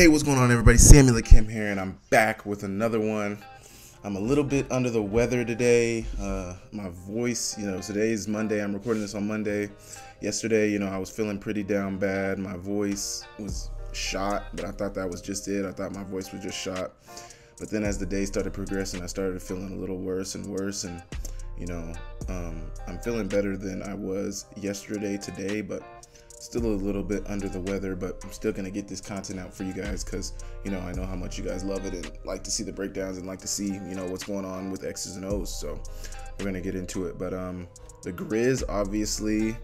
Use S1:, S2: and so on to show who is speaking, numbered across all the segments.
S1: Hey, what's going on, everybody? Samuel Akem here, and I'm back with another one. I'm a little bit under the weather today. My voice, today is Monday. I'm recording this on Monday. Yesterday, I was feeling pretty down bad. My voice was shot, but I thought that was just it. I thought my voice was just shot. But then as the day started progressing, I started feeling a little worse and worse. And, I'm feeling better than I was yesterday, today, but still a little bit under the weather. But I'm still going to get this content out for you guys because, I know how much you guys love it and like to see the breakdowns and like to see, what's going on with X's and O's. So we're going to get into it. But the Grizz obviously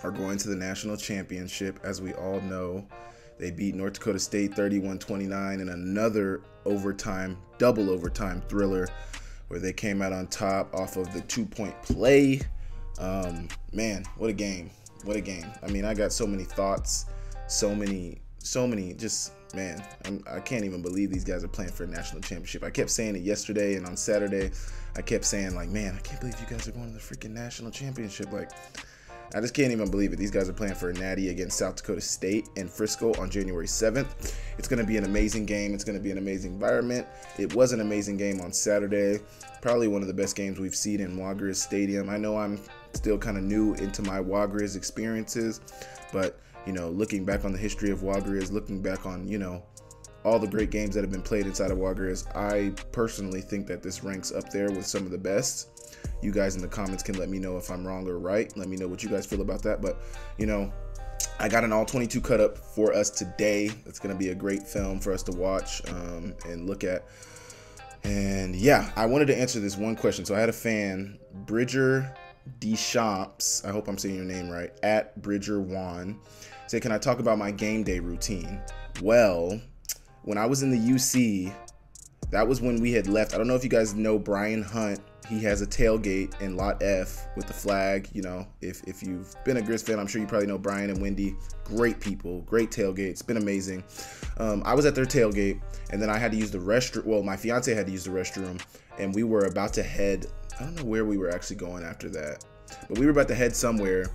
S1: are going to the national championship. As we all know, they beat North Dakota State 31-29 in another double overtime thriller where they came out on top off of the 2-point play. Man, what a game. What a game. I mean, I got so many thoughts, so many, just, man, I can't even believe these guys are playing for a national championship. I kept saying it yesterday and on Saturday. I kept saying, like, man, I can't believe you guys are going to the freaking national championship. Like, I just can't even believe it. These guys are playing for a natty against South Dakota State in Frisco on January 7th. It's going to be an amazing game. It's going to be an amazing environment. It was an amazing game on Saturday. Probably one of the best games we've seen in Wagriz Stadium. I know I'm still kind of new into my Wagriz experiences, but, looking back on the history of Wagriz, looking back on, all the great games that have been played inside of Wagriz, I personally think that this ranks up there with some of the best. You guys in the comments can let me know if I'm wrong or right. Let me know what you guys feel about that. But, I got an all 22 cut up for us today. It's going to be a great film for us to watch and look at. And yeah, I wanted to answer this one question. So I had a fan, Bridger Deschamps, I hope I'm saying your name right, at Bridger Juan, say, can I talk about my game day routine? Well, when I was in the UC, that was when we had left. I don't know if you guys know Brian Hunt. He has a tailgate in Lot F with the flag. If you've been a Grizz fan, I'm sure you probably know Brian and Wendy. Great people, great tailgate. It's been amazing. I was at their tailgate, and then I had to use the restroom. Well, my fiance had to use the restroom, and we were about to head. I don't know where we were actually going after that, but we were about to head somewhere,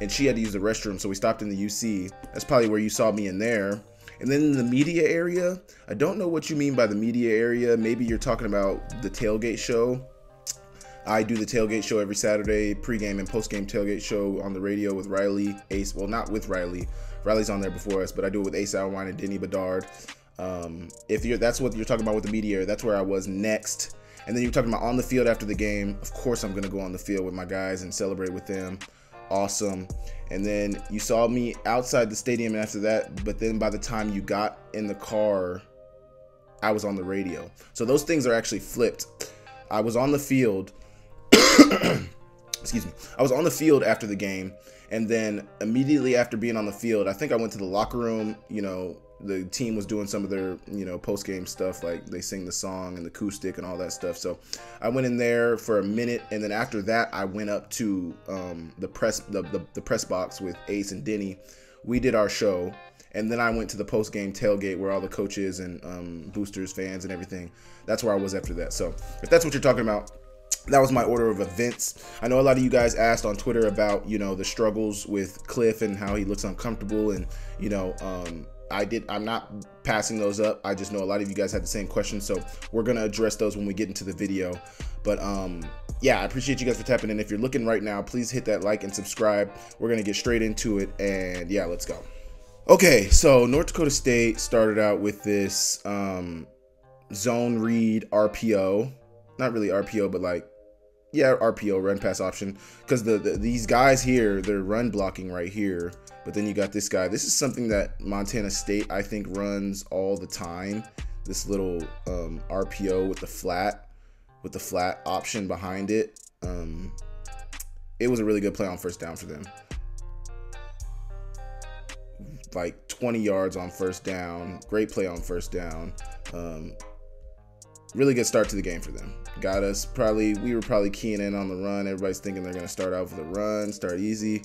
S1: and she had to use the restroom, so we stopped in the UC. That's probably where you saw me in there. And then in the media area, I don't know what you mean by the media area. Maybe you're talking about the tailgate show. I do the tailgate show every Saturday, pregame and postgame tailgate show on the radio with Riley, Ace. Well, not with Riley. Riley's on there before us, but I do it with Ace Alwine and Denny Bedard. That's what you're talking about with the media area, that's where I was next. And then you're talking about on the field after the game. Of course, I'm going to go on the field with my guys and celebrate with them. Awesome. And then you saw me outside the stadium after that, but then by the time you got in the car, I was on the radio. So those things are actually flipped. I was on the field. Excuse me. I was on the field after the game, and then immediately after being on the field, I think I went to the locker room. The team was doing some of their, post-game stuff, like they sing the song and the acoustic and all that stuff. So I went in there for a minute, and then after that, I went up to the press box with Ace and Denny. We did our show, and then I went to the post-game tailgate where all the coaches and boosters, fans, and everything. That's where I was after that. So if that's what you're talking about, that was my order of events. I know a lot of you guys asked on Twitter about, the struggles with Cliff and how he looks uncomfortable, and, I'm not passing those up. I just know a lot of you guys had the same questions, so we're going to address those when we get into the video. But yeah, I appreciate you guys for tapping in. If you're looking right now, please hit that like and subscribe. We're going to get straight into it, and yeah, let's go. Okay, so North Dakota State started out with this zone read RPO. Not really RPO, but RPO, run pass option, because these guys here, they're run blocking right here, but then you got this guy. This is something that Montana State, I think, runs all the time. This little RPO with the flat option behind it. It was a really good play on first down for them. Like 20 yards on first down. Great play on first down. Really good start to the game for them. Got us we were probably keying in on the run. Everybody's thinking they're going to start out with a run, start easy.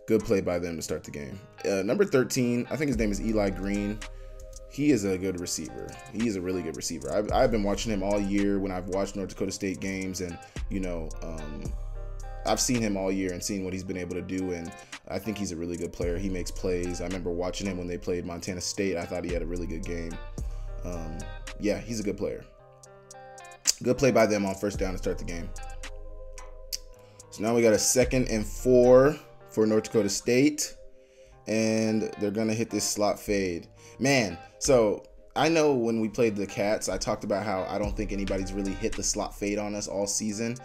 S1: Good play by them to start the game. Number 13, I think his name is Eli Green. He is a good receiver. He is a really good receiver. I've been watching him all year when I've watched North Dakota State games, and I've seen him all year and seen what he's been able to do, and I think he's a really good player. He makes plays. I remember watching him when they played Montana State. I thought he had a really good game. Yeah, he's a good player. Good play by them on first down to start the game. So now we got a 2nd and 4 for North Dakota State, and they're gonna hit this slot fade. Man, so I know when we played the Cats, I talked about how I don't think anybody's really hit the slot fade on us all season.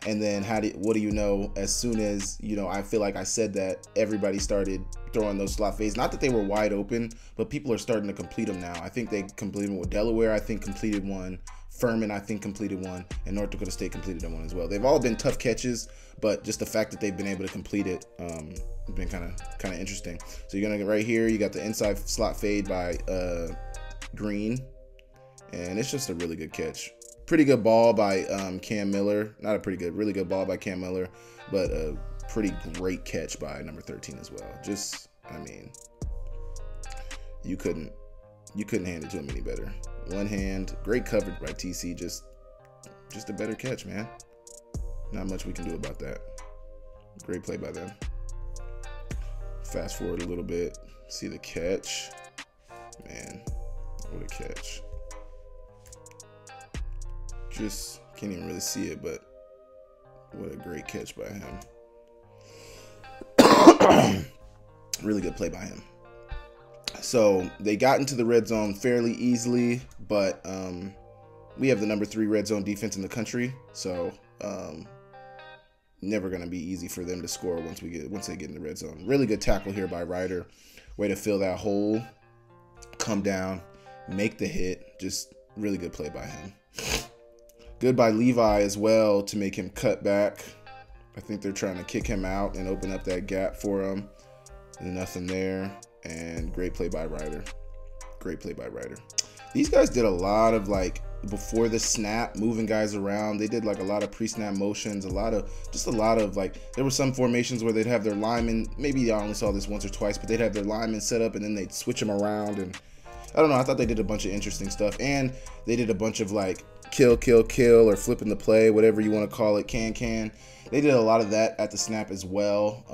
S1: And then what do you know, as soon as, you know, I feel like I said that, everybody started throwing those slot fades. Not that they were wide open, but people are starting to complete them now. I think they completed one with Delaware, I think completed one. Furman, I think, completed one, and North Dakota State completed one as well. They've all been tough catches, but just the fact that they've been able to complete it has been kind of interesting. So you're gonna get right here. You got the inside slot fade by Green, and it's just a really good catch. Pretty good ball by Cam Miller. Not a pretty good, really good ball by Cam Miller, but a pretty great catch by number 13 as well. Just, I mean, you couldn't hand it to him any better. One hand, great coverage by TC, just a better catch, man. Not much we can do about that. Great play by them. Fast forward a little bit, see the catch. Man, what a catch. Just can't even really see it, but what a great catch by him. Really good play by him. So they got into the red zone fairly easily, but we have the number 3 red zone defense in the country, so never gonna be easy for them to score once they get in the red zone. Really good tackle here by Ryder. Way to fill that hole, come down, make the hit. Just really good play by him. Good by Levi as well to make him cut back. I think they're trying to kick him out and open up that gap for him. And nothing there. And great play by Ryder. Great play by Ryder. These guys did a lot of, like, before the snap, moving guys around. They did like a lot of pre-snap motions, a lot of like, there were some formations where they'd have their linemen, maybe I only saw this once or twice, but they'd have their linemen set up and then they'd switch them around. And I don't know, I thought they did a bunch of interesting stuff. And they did a bunch of like kill or flipping the play, whatever you want to call it, can. They did a lot of that at the snap as well.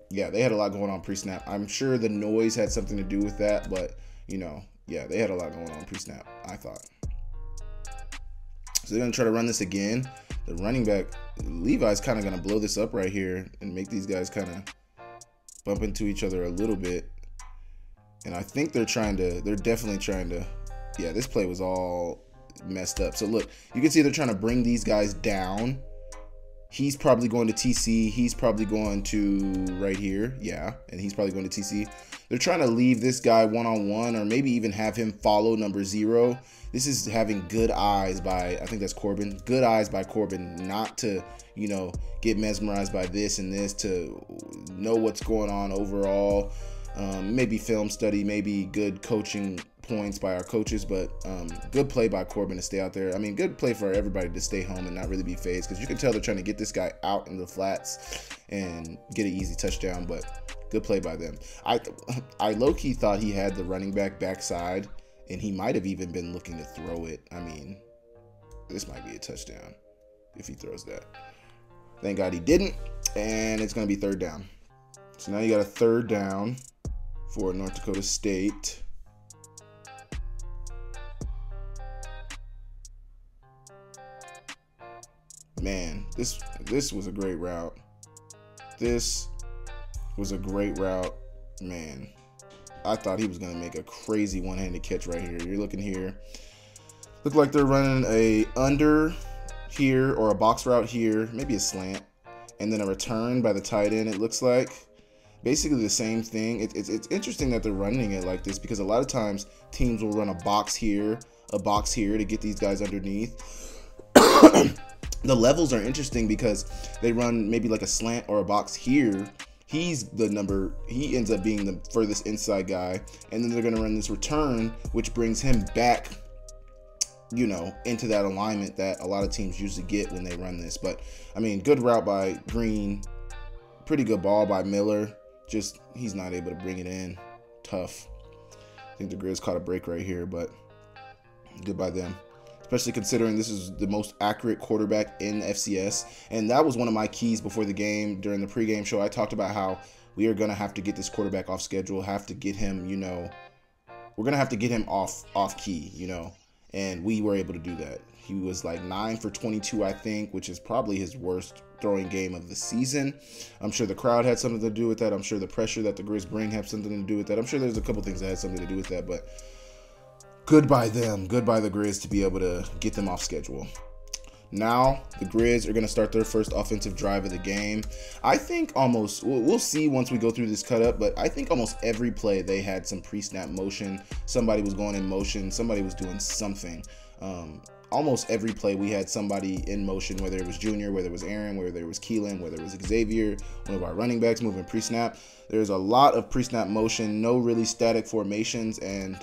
S1: Yeah, they had a lot going on pre-snap. I'm sure the noise had something to do with that, but, you know, yeah, they had a lot going on pre-snap, I thought. So they're going to try to run this again. The running back, Levi's kind of going to blow this up right here and make these guys kind of bump into each other a little bit. And I think they're definitely trying to, yeah, this play was all messed up. So look, you can see they're trying to bring these guys down. He's probably going to TC. He's probably going to right here. Yeah, and he's probably going to TC. They're trying to leave this guy one-on-one or maybe even have him follow number 0. This is having good eyes by, I think that's Corbin. Good eyes by Corbin, not to, you know, get mesmerized by this and this, to know what's going on overall. Maybe film study, maybe good coaching points by our coaches, but good play by Corbin to stay out there. I mean, good play for everybody to stay home and not really be phased, because you can tell they're trying to get this guy out in the flats and get an easy touchdown, but good play by them. I low-key thought he had the running back backside, and he might have even been looking to throw it. I mean, this might be a touchdown if he throws that. Thank God he didn't, and it's going to be 3rd down. So now you got a 3rd down for North Dakota State. Man, this was a great route. This was a great route. Man, I thought he was going to make a crazy one-handed catch right here. You're looking here. Look like they're running a under here or a box route here, maybe a slant, and then a return by the tight end, it looks like. Basically the same thing. It's interesting that they're running it like this, because a lot of times teams will run a box here to get these guys underneath. The levels are interesting because they run maybe like a slant or a box here. He ends up being the furthest inside guy, and then they're going to run this return, which brings him back, you know, into that alignment that a lot of teams usually get when they run this. But I mean, good route by Green, pretty good ball by Miller. Just he's not able to bring it in. Tough. I think the Grizz caught a break right here, but good by them. especially considering this is the most accurate quarterback in FCS. And that was one of my keys before the game. During the pregame show, I talked about how we are going to have to get this quarterback off schedule, have to get him, you know, we're going to have to get him off key, you know, and we were able to do that. He was like 9 for 22, I think, which is probably his worst throwing game of the season. I'm sure the crowd had something to do with that. I'm sure the pressure that the Grizz bring had something to do with that. I'm sure there's a couple things that had something to do with that, but good by them. Good by the Grizz to be able to get them off schedule. Now, the Grizz are going to start their first offensive drive of the game. I think almost, we'll see once we go through this cut up, but I think almost every play they had some pre-snap motion. Somebody was going in motion. Somebody was doing something. Almost every play we had somebody in motion, whether it was Junior, whether it was Aaron, whether it was Keelan, whether it was Xavier, one of our running backs moving pre-snap. There's a lot of pre-snap motion, no really static formations, and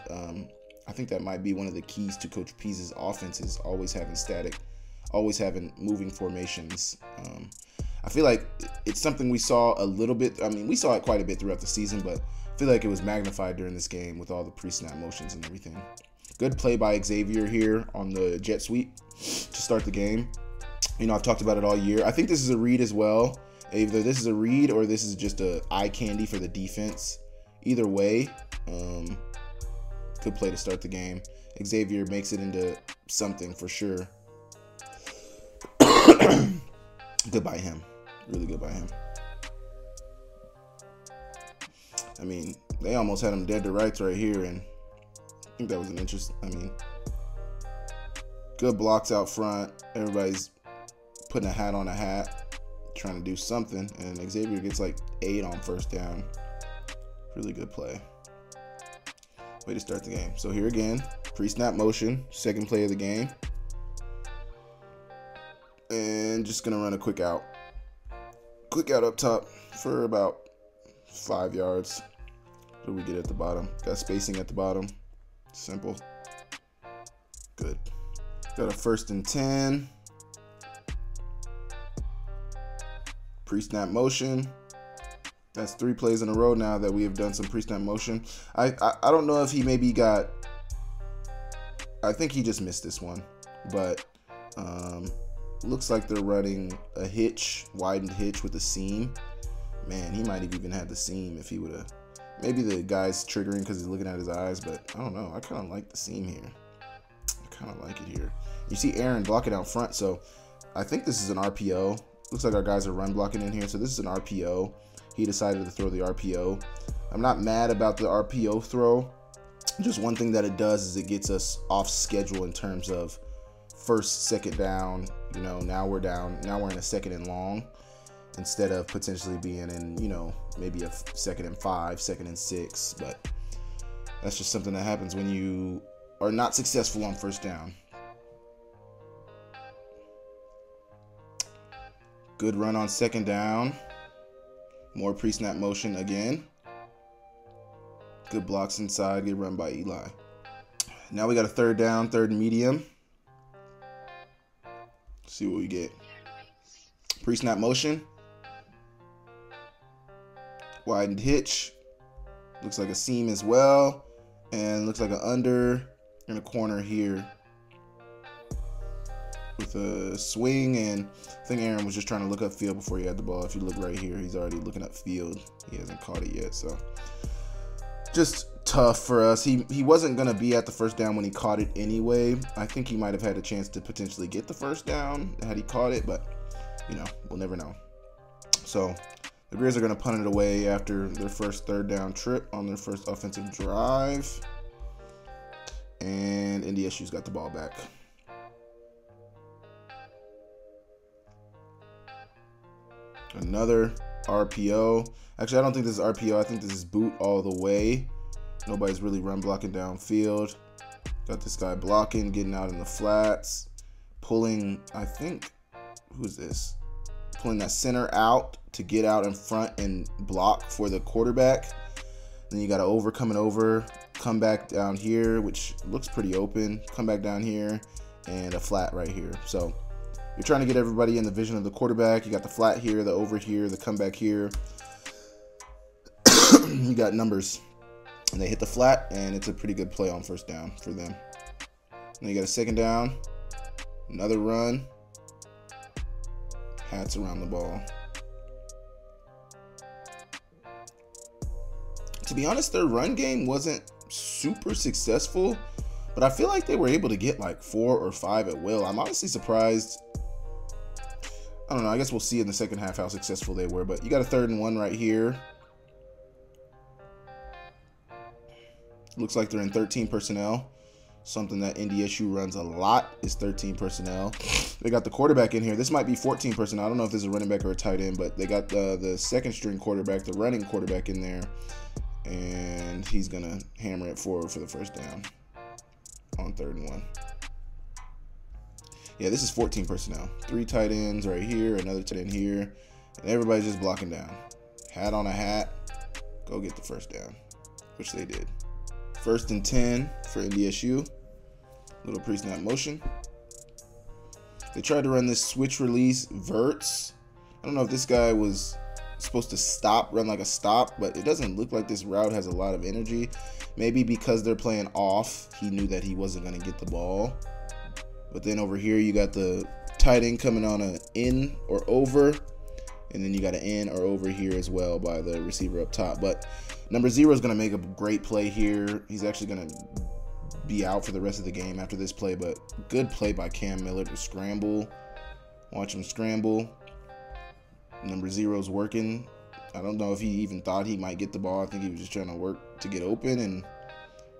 S1: I think that might be one of the keys to Coach Pease's offense is always having static, always having moving formations. I feel like it's something we saw a little bit. I mean, we saw it quite a bit throughout the season, but I feel like it was magnified during this game with all the pre-snap motions and everything. Good play by Xavier here on the jet sweep to start the game. You know, I've talked about it all year. I think this is a read as well. Either this is a read or this is just a eye candy for the defense. Either way, good play to start the game. Xavier makes it into something for sure. Good by him. Really good by him. I mean, they almost had him dead to rights right here, and I think that was an interest. I mean, good blocks out front. Everybody's putting a hat on a hat, trying to do something, and Xavier gets like 8 on first down. Really good play. Way to start the game. So here again, pre-snap motion, second play of the game. And just going to run a quick out. Quick out up top for about 5 yards. What do we get at the bottom? Got spacing at the bottom. Simple. Good. Got a 1st and 10. Pre-snap motion. That's 3 plays in a row now that we have done some pre-snap motion. I don't know if he maybe got... I think he just missed this one. But looks like they're running a hitch, widened hitch with a seam. Man, he might have even had the seam if he would have... Maybe the guy's triggering because he's looking at his eyes, but I don't know. I kind of like the seam here. I kind of like it here. You see Aaron blocking out front, so I think this is an RPO. Looks like our guys are run blocking in here, so this is an RPO. He decided to throw the RPO. I'm not mad about the RPO throw. Just one thing that it does is it gets us off schedule in terms of first, second down. You know, now we're down. Now we're in a 2nd and long instead of potentially being in, you know, maybe a 2nd and 5, 2nd and 6. But that's just something that happens when you are not successful on first down. Good run on 2nd down. More pre-snap motion again. Good blocks inside. Good run by Eli. Now we got a 3rd down, 3rd and medium. Let's see what we get. Pre-snap motion. Widened hitch. Looks like a seam as well. And looks like an under in a corner here. With a swing, and I think Aaron was just trying to look up field before he had the ball. If you look right here, he's already looking up field. He hasn't caught it yet, so just tough for us. He wasn't going to be at the first down when he caught it anyway. I think he might have had a chance to potentially get the first down had he caught it, but, you know, we'll never know. So the Grizz are going to punt it away after their first 3rd down trip on their first offensive drive. And NDSU's got the ball back. Another RPO. Actually, I don't think this is RPO. I think this is boot all the way. Nobody's really run blocking downfield. Got this guy blocking, getting out in the flats. Pulling, I think, who's this? Pulling that center out to get out in front and block for the quarterback. Then you got an coming over, come back down here, which looks pretty open. Come back down here, and a flat right here. So you're trying to get everybody in the vision of the quarterback. You got the flat here, the over here, the comeback here. You got numbers. And they hit the flat, and it's a pretty good play on first down for them. Then you got a 2nd down. Another run. Hats around the ball. To be honest, their run game wasn't super successful, but I feel like they were able to get like 4 or 5 at will. I'm honestly surprised. I don't know. I guess we'll see in the second half how successful they were, but you got a 3rd and 1 right here. Looks like they're in 13 personnel. Something that Ndsu runs a lot is 13 personnel. They got the quarterback in here. This might be 14 personnel. I don't know if this is a running back or a tight end, but they got the second string quarterback, the running quarterback in there. And he's going to hammer it forward for the first down on 3rd and 1. Yeah, this is 14 personnel. 3 tight ends right here, another tight end here. And everybody's just blocking down. Hat on a hat. Go get the first down, which they did. 1st and 10 for Ndsu. Little pre-snap motion. They tried to run this switch release verts. I don't know if this guy was supposed to run like a stop, but it doesn't look like this route has a lot of energy. Maybe because they're playing off, he knew that he wasn't going to get the ball. But then over here, you got the tight end coming on an in or over. And then you got an in or over here as well by the receiver up top. But number 0 is going to make a great play here. He's actually going to be out for the rest of the game after this play. But good play by Cam Miller to scramble. Watch him scramble. Number 0's working. I don't know if he even thought he might get the ball. I think he was just trying to work to get open, and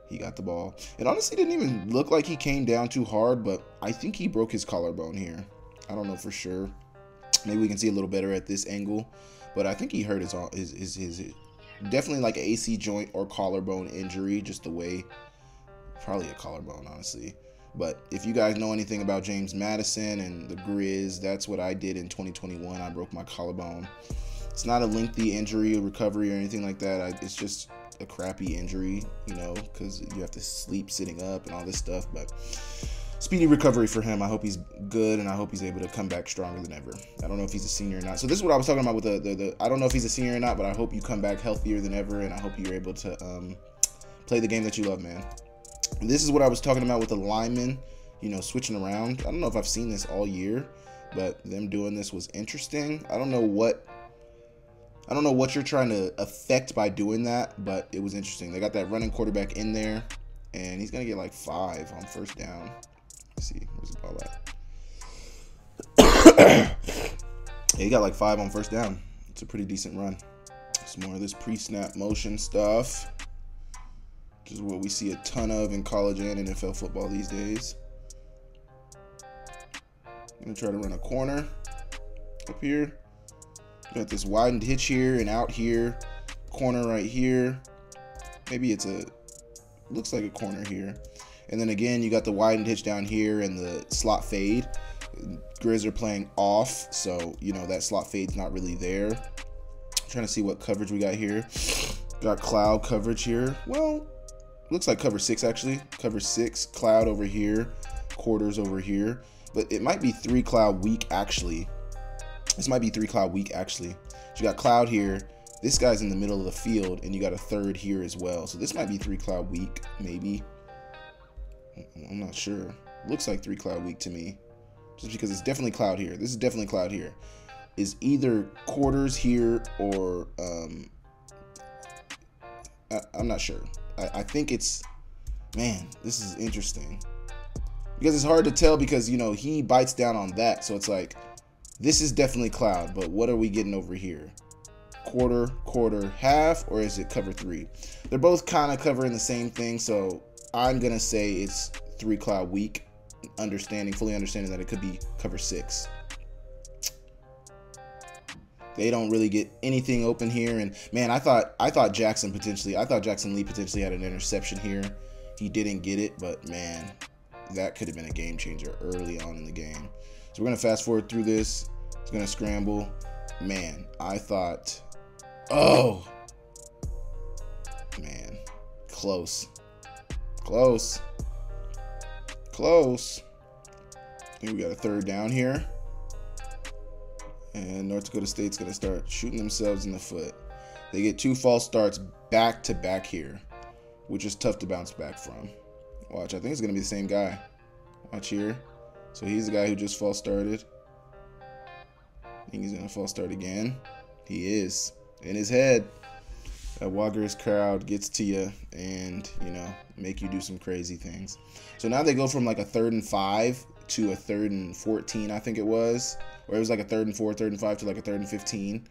S1: he got the ball. It honestly didn't even look like he came down too hard, but I think he broke his collarbone here. I don't know for sure. Maybe we can see a little better at this angle, but I think he hurt his definitely like an AC joint or collarbone injury, just the way, probably a collarbone, honestly. But if you guys know anything about James Madison and the Grizz, that's what I did in 2021. I broke my collarbone. It's not a lengthy injury or recovery or anything like that. It's just a crappy injury, you know, because you have to sleep sitting up and all this stuff. But speedy recovery for him. I hope he's good, and I hope he's able to come back stronger than ever. I don't know if he's a senior or not. So this is what I was talking about with the I don't know if he's a senior or not, but I hope you come back healthier than ever, and I hope you're able to play the game that you love, man. And this is what I was talking about with the linemen, you know, switching around. I don't know if I've seen this all year, but them doing this was interesting. I don't know what you're trying to affect by doing that, but it was interesting. They got that running quarterback in there, and he's going to get like 5 on 1st down. Let's see. Where's the ball at? Yeah, he got like 5 on 1st down. It's a pretty decent run. Some more of this pre-snap motion stuff, which is what we see a ton of in college and NFL football these days. I'm going to try to run a corner up here. Got this widened hitch here and out here. Corner right here. Maybe looks like a corner here. And then again, you got the widened hitch down here and the slot fade. Grizz are playing off, so, you know, that slot fade's not really there. Trying to see what coverage we got here. Got cloud coverage here. Well, looks like cover 6 actually. Cover 6, cloud over here, quarters over here. But it might be 3 cloud weak actually. This might be 3 cloud weak actually. So you got cloud here. This guy's in the middle of the field, and you got a 3rd here as well. So this might be 3 cloud weak, maybe. I'm not sure. Looks like 3 cloud weak to me. Just because it's definitely cloud here. This is definitely cloud here. Is either quarters here or I'm not sure. I think it's, man, this is interesting. Because it's hard to tell because, you know, he bites down on that. So it's like, this is definitely cloud, but what are we getting over here? Quarter, half, or is it cover 3? They're both kind of covering the same thing, so I'm going to say it's 3 cloud weak, fully understanding that it could be cover 6. They don't really get anything open here, and man, I thought Jackson Lee potentially had an interception here. He didn't get it, but man, that could have been a game changer early on in the game. So we're going to fast forward through this. It's going to scramble. Man, I thought, oh, man, close. Here we got a 3rd down here. And North Dakota State's going to start shooting themselves in the foot. They get 2 false starts back to back here, which is tough to bounce back from. Watch, I think it's going to be the same guy. Watch here. So he's the guy who just false started. I think he's going to false start again. He is. In his head. That Wagger's crowd gets to you and, you know, make you do some crazy things. So now they go from like a 3rd and 5 to a 3rd and 14, I think it was. Or it was like a 3rd and 4, 3rd and 5 to like a 3rd and 15,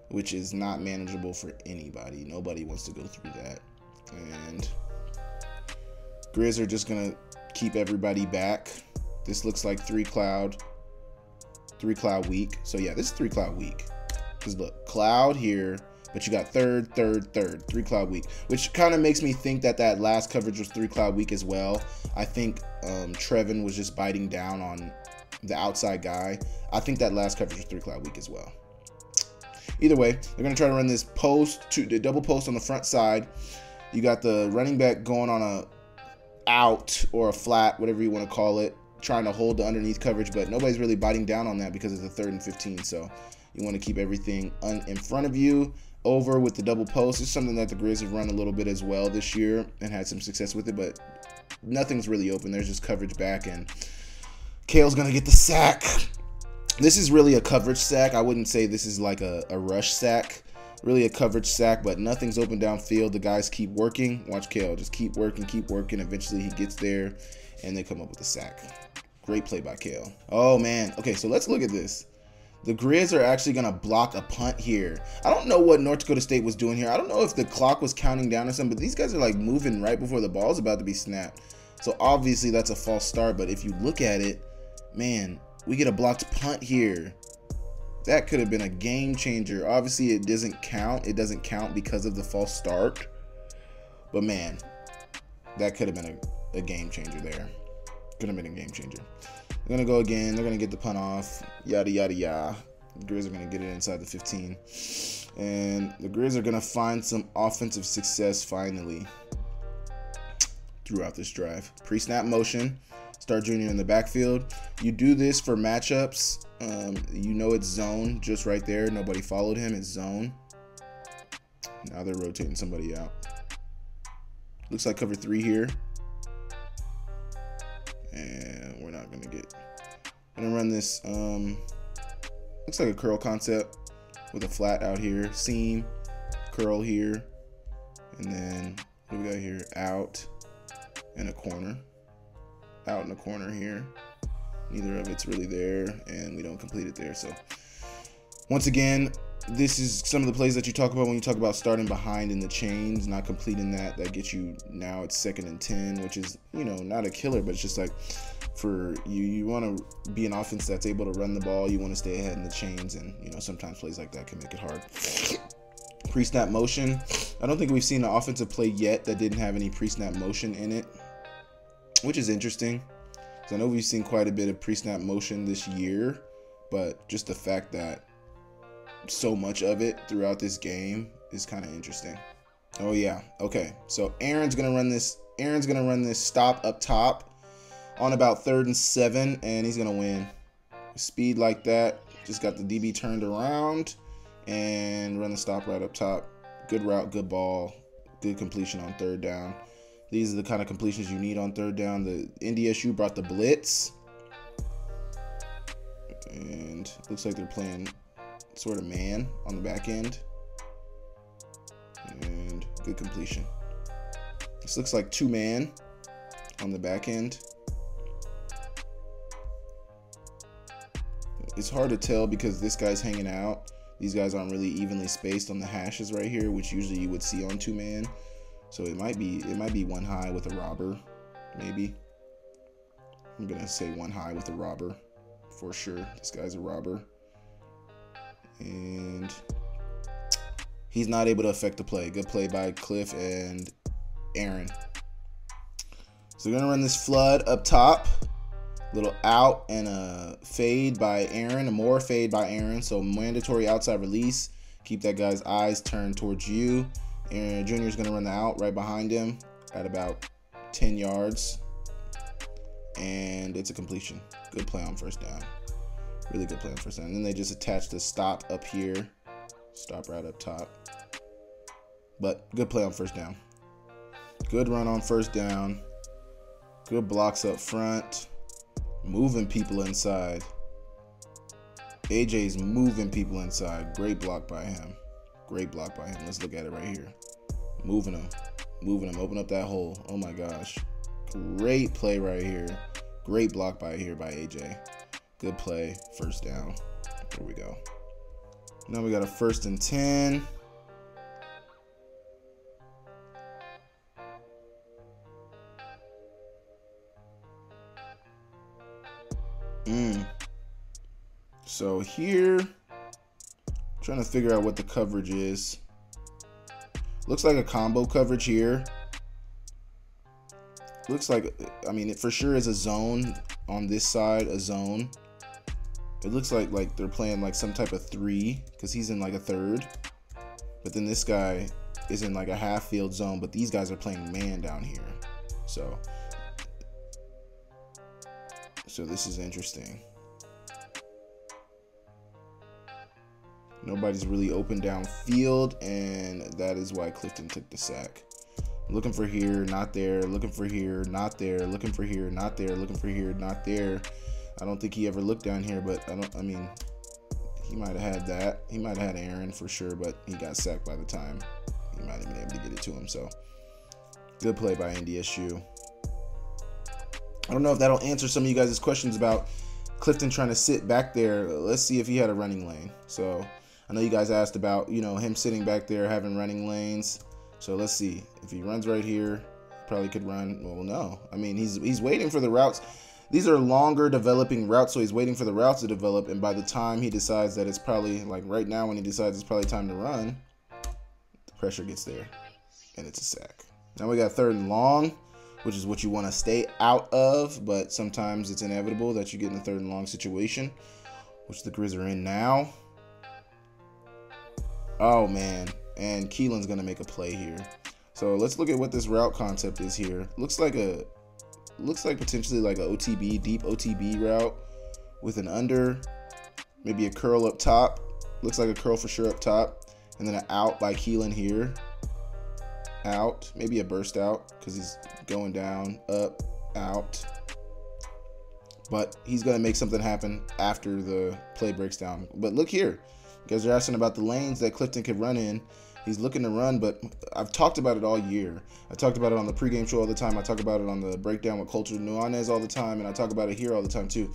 S1: which is not manageable for anybody. Nobody wants to go through that. And Grizz are just going to keep everybody back. This looks like 3 cloud weak. So yeah, this is 3 cloud weak. Because look, cloud here. But you got 3rd, 3 cloud weak, which kind of makes me think that that last coverage was 3 cloud weak as well. I think Trevin was just biting down on the outside guy. I think that last coverage was 3 cloud weak as well. Either way, they're going to try to run this double post on the front side. You got the running back going on a out or a flat, whatever you want to call it, trying to hold the underneath coverage, but nobody's really biting down on that because it's the 3rd and 15. So you want to keep everything in front of you. Over with the double post. It's something that the Grizz have run a little bit as well this year and had some success with it, but nothing's really open. There's just coverage back, and Kale's gonna get the sack. This is really a coverage sack. I wouldn't say this is like a rush sack. Really a coverage sack, but nothing's open downfield. The guys keep working. Watch Kale just keep working. Eventually he gets there, and they come up with a sack. Great play by Kale. Oh man. Okay, so let's look at this. The Grizz are actually going to block a punt here. I don't know what North Dakota State was doing here. I don't know if the clock was counting down or something, but these guys are like moving right before the ball's about to be snapped. So obviously that's a false start, but if you look at it, man, we get a blocked punt here. That could have been a game changer. Obviously it doesn't count. It doesn't count because of the false start. But man, that could have been a game changer there. Could have been a game changer. They're going to go again. They're going to get the punt off. Yada, yada, yada. The Grizz are going to get it inside the 15. And the Grizz are going to find some offensive success finally throughout this drive. Pre-snap motion. Star Junior in the backfield. You do this for matchups. You know it's zone just right there. Nobody followed him. It's zone. Now they're rotating somebody out. Looks like cover 3 here. And we're not going to get... I'm going to run this... looks like a curl concept with a flat out here. Seam. Curl here. And then what do we got here? Out. And a corner. Out in a corner here. Neither of it's really there. And we don't complete it there. So once again, this is some of the plays that you talk about when you talk about starting behind in the chains, not completing that. That gets you, now it's 2nd and 10, which is, you know, not a killer, but it's just like for you want to be an offense that's able to run the ball. You want to stay ahead in the chains, and, you know, sometimes plays like that can make it hard. Pre-snap motion. I don't think we've seen an offensive play yet that didn't have any pre-snap motion in it, which is interesting. So I know we've seen quite a bit of pre-snap motion this year, but just the fact that so much of it throughout this game is kind of interesting. Oh yeah. Okay. So Aaron's gonna run this. Aaron's gonna run this stop up top on about 3rd and 7, and he's gonna win. Speed like that. Just got the DB turned around and run the stop right up top. Good route, good ball, good completion on 3rd down. These are the kind of completions you need on 3rd down. The NDSU brought the blitz, and looks like they're playing sort of man on the back end, and good completion. This looks like 2-man on the back end. It's hard to tell because this guy's hanging out. These guys aren't really evenly spaced on the hashes right here, which usually you would see on 2-man. So it might be 1 high with a robber, maybe. I'm gonna say 1 high with a robber for sure. This guy's a robber. And he's not able to affect the play. Good play by Cliff and Aaron. So we're going to run this flood up top. Little out and a fade by Aaron. A more fade by Aaron. So mandatory outside release. Keep that guy's eyes turned towards you. Aaron Jr. is going to run the out right behind him at about 10 yards. And it's a completion. Good play on 1st down. Really good play on 1st down. And then they just attach the stop up here. Stop right up top. But good play on 1st down. Good run on 1st down. Good blocks up front. Moving people inside. AJ's moving people inside. Great block by him. Great block by him. Let's look at it right here. Moving him. Moving him. Open up that hole. Oh my gosh. Great play right here. Great block by AJ. Good play. First down. Here we go. Now we got a 1st and 10. So here, trying to figure out what the coverage is. Looks like a combo coverage here. Looks like, I mean, it for sure is a zone on this side, a zone. It looks like they're playing like some type of 3 because he's in like a 3rd. But then this guy is in like a half field zone, but these guys are playing man down here. So this is interesting. Nobody's really open downfield, and that is why Clifton took the sack. Looking for here, not there. Looking for here, not there. Looking for here, not there. Looking for here, not there. I don't think he ever looked down here, but I mean, he might have had that. He might have had Aaron for sure, but he got sacked by the time he might have been able to get it to him. So good play by NDSU. I don't know if that'll answer some of you guys' questions about Clifton trying to sit back there. Let's see if he had a running lane. So I know you guys asked about, you know, him sitting back there having running lanes. So let's see if he runs right here. Probably could run. Well, no. I mean, he's waiting for the routes. These are longer developing routes, so he's waiting for the routes to develop. And by the time he decides that it's probably, like right now when he decides it's probably time to run, the pressure gets there, and it's a sack. Now we got 3rd and long, which is what you want to stay out of, but sometimes it's inevitable that you get in a 3rd and long situation, which the Grizz are in now. Oh, man. And Keelan's going to make a play here. So let's look at what this route concept is here. Looks like potentially like a OTB, deep OTB route with an under, maybe a curl up top. Looks like a curl for sure up top. And then an out by Keelan here. Out, maybe a burst out because he's going down, up, out. But he's going to make something happen after the play breaks down. But look here. You guys are asking about the lanes that Clifton could run in. He's looking to run, but I've talked about it all year. I talked about it on the pregame show all the time. I talk about it on the breakdown with Culture Nuanez all the time, and I talk about it here all the time too.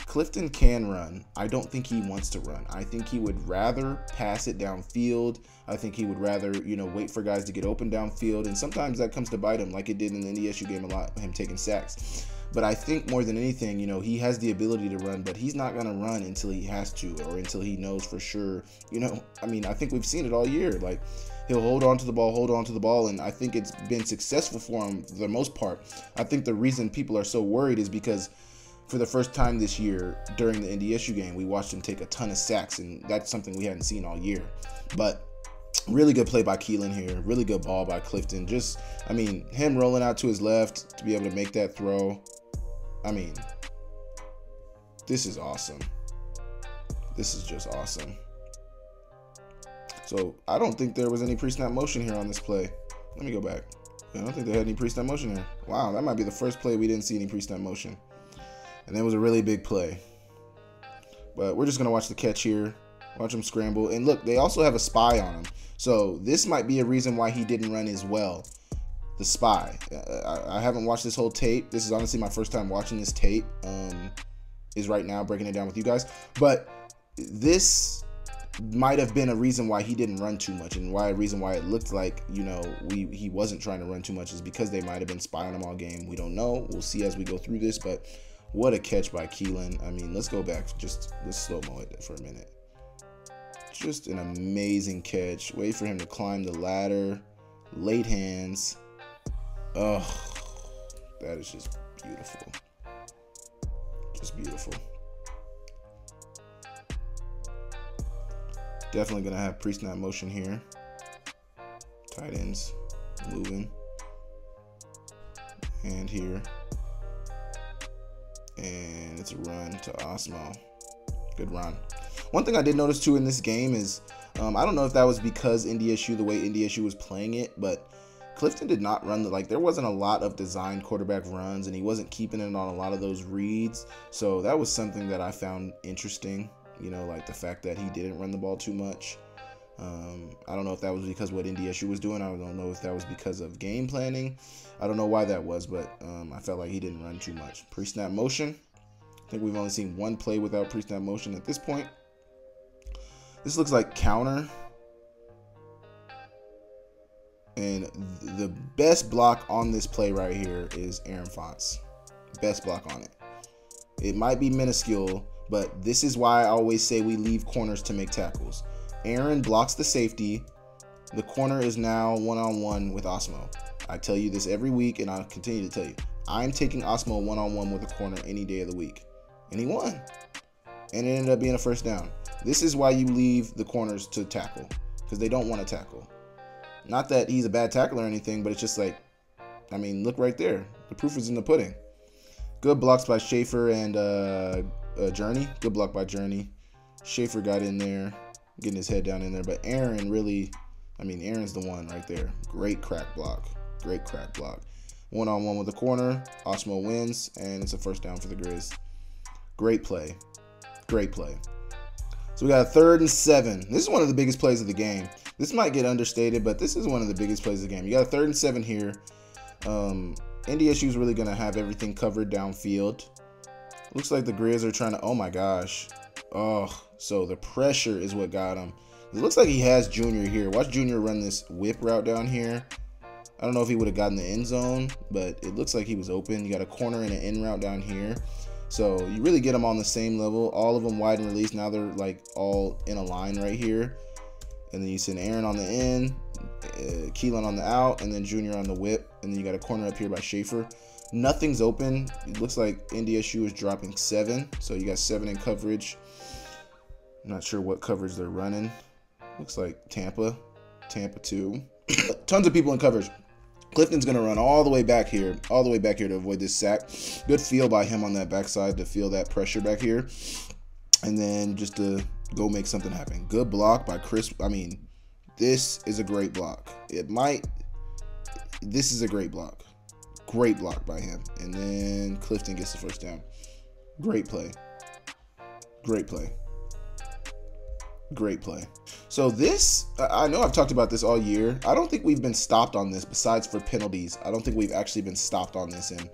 S1: Clifton can run. I don't think he wants to run. I think he would rather pass it downfield. I think he would rather, you know, wait for guys to get open downfield, and sometimes that comes to bite him, like it did in the NDSU game a lot, him taking sacks. But I think more than anything, you know, he has the ability to run, but he's not going to run until he has to or until he knows for sure. You know, I mean, I think we've seen it all year. Like, he'll hold on to the ball, and I think it's been successful for him for the most part. I think the reason people are so worried is because for the first time this year during the NDSU game, we watched him take a ton of sacks, and that's something we hadn't seen all year. But really good play by Keelan here. Really good ball by Clifton. Just, I mean, him rolling out to his left to be able to make that throw. I mean, this is awesome. This is just awesome. So I don't think there was any pre-snap motion here on this play. Let me go back. I don't think they had any pre-snap motion here. Wow, that might be the first play we didn't see any pre-snap motion. And that was a really big play. But we're just going to watch the catch here. Watch him scramble. And look, they also have a spy on him. So this might be a reason why he didn't run as well. The spy. I haven't watched this whole tape. This is honestly my first time watching this tape. Is right now breaking it down with you guys. But this might have been a reason why he didn't run too much, and a reason why it looked like, you know, he wasn't trying to run too much is because they might have been spying him all game. We don't know. We'll see as we go through this. But what a catch by Keelan. I mean, let's go back. Let's slow-mo it for a minute. Just an amazing catch. Wait for him to climb the ladder. Late hands. Oh, that is just beautiful. Just beautiful. Definitely going to have pre-snap motion here. Tight ends moving. And here. And it's a run to Osmo. Good run. One thing I did notice too in this game is, I don't know if that was because NDSU, the way NDSU was playing it, but Clifton did not run there wasn't a lot of designed quarterback runs, and he wasn't keeping it on a lot of those reads. So that was something that I found interesting, like the fact that he didn't run the ball too much. I don't know if that was because what NDSU was doing. I don't know if that was because of game planning. I don't know why that was, but I felt like he didn't run too much. Pre-snap motion. I think we've only seen one play without pre-snap motion at this point. This looks like counter. And the best block on this play right here is Aaron Font's. Best block on it. It might be minuscule, but this is why I always say we leave corners to make tackles. Aaron blocks the safety. The corner is now one-on-one with Osmo. I tell you this every week, and I'll continue to tell you. I'm taking Osmo one-on-one with a corner any day of the week. And he won. And it ended up being a first down. This is why you leave the corners to tackle, because they don't want to tackle. Not that he's a bad tackler or anything, but it's just like, I mean, look right there. The proof is in the pudding. Good blocks by Schaefer and Journey. Good block by Journey. Schaefer got in there, getting his head down in there. But Aaron really, Aaron's the one right there. Great crack block. Great crack block. One-on-one with the corner. Osmo wins, and it's a first down for the Grizz. Great play. Great play. So we got a 3rd and 7. This is one of the biggest plays of the game. This might get understated, but this is one of the biggest plays of the game. You got a 3rd and 7 here. NDSU is really going to have everything covered downfield. Looks like the Grizz are trying to, oh my gosh. Oh, so the pressure is what got him. It looks like he has Junior here. Watch Junior run this whip route down here. I don't know if he would have gotten the end zone, but it looks like he was open. You got a corner and an in route down here. So you really get them on the same level. All of them wide and release. Now they're like all in a line right here. And then you send Aaron on the in, Keelan on the out, and then Junior on the whip. And then you got a corner up here by Schaefer. Nothing's open. It looks like NDSU is dropping 7. So you got 7 in coverage. I'm not sure what coverage they're running. Looks like Tampa 2. Tons of people in coverage. Clifton's going to run all the way back here to avoid this sack. Good feel by him on that backside to feel that pressure back here. And then just to go make something happen. Good block by Chris. This is a great block. This is a great block. Great block by him. And then Clifton gets the first down. Great play. Great play. Great play. So this, I know I've talked about this all year. I don't think we've been stopped on this besides for penalties. I don't think we've actually been stopped on this, and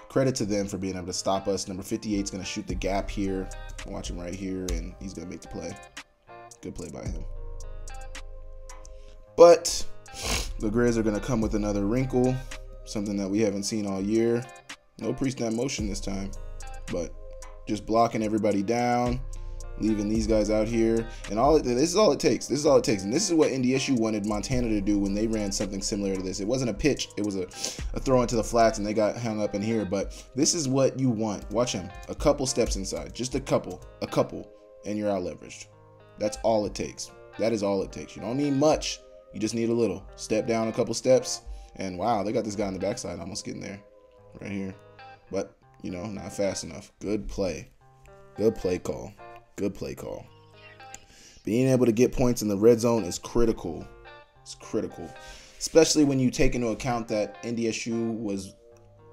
S1: credit to them for being able to stop us. Number 58 is going to shoot the gap here. Watch him right here, and he's going to make the play. Good play by him. But the Grizz are going to come with another wrinkle, something that we haven't seen all year. No pre-snap motion this time, but just blocking everybody down, leaving these guys out here, and this is all it takes. This is all it takes, and this is what NDSU wanted Montana to do when they ran something similar to this. It wasn't a pitch; it was a throw into the flats, and they got hung up in here. But this is what you want. Watch him. A couple steps inside, just a couple, and you're out leveraged. That's all it takes. That is all it takes. You don't need much. You just need a little. Step down a couple steps, and wow, they got this guy on the backside almost getting there, right here. But not fast enough. Good play. Good play call. Good play call. Being able to get points in the red zone is critical. It's critical. Especially when you take into account that NDSU was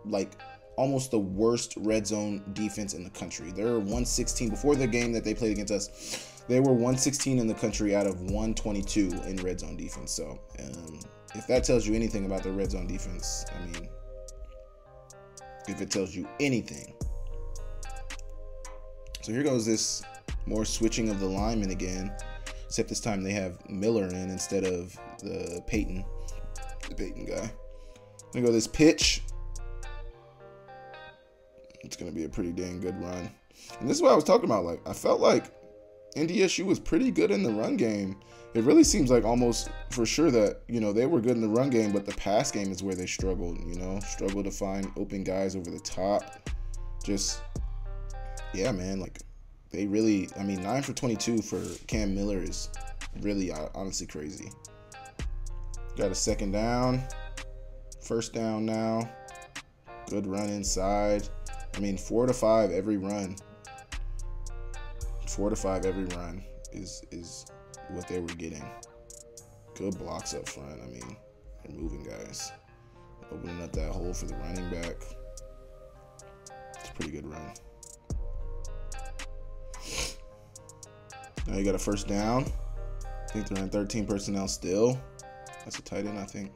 S1: like almost the worst red zone defense in the country. They were 116 before the game that they played against us. They were 116 in the country out of 122 in red zone defense. So if that tells you anything about the red zone defense, if it tells you anything. So here goes this more switching of the linemen again, except this time they have Miller in instead of the Peyton guy. Gonna go this pitch. It's gonna be a pretty dang good run. And this is what I was talking about. Like, I felt like NDSU was pretty good in the run game. It really seems like almost for sure that, they were good in the run game, but the pass game is where they struggled, struggled to find open guys over the top. Just, yeah, man, like, they really, 9 for 22 for Cam Miller is really honestly crazy. Got a second down. First down now. Good run inside. 4 to 5 every run. 4 to 5 every run is what they were getting. Good blocks up front. They're moving guys. Opening up that hole for the running back. It's a pretty good run. Now you got a first down. I think they're in 13 personnel still. That's a tight end, I think.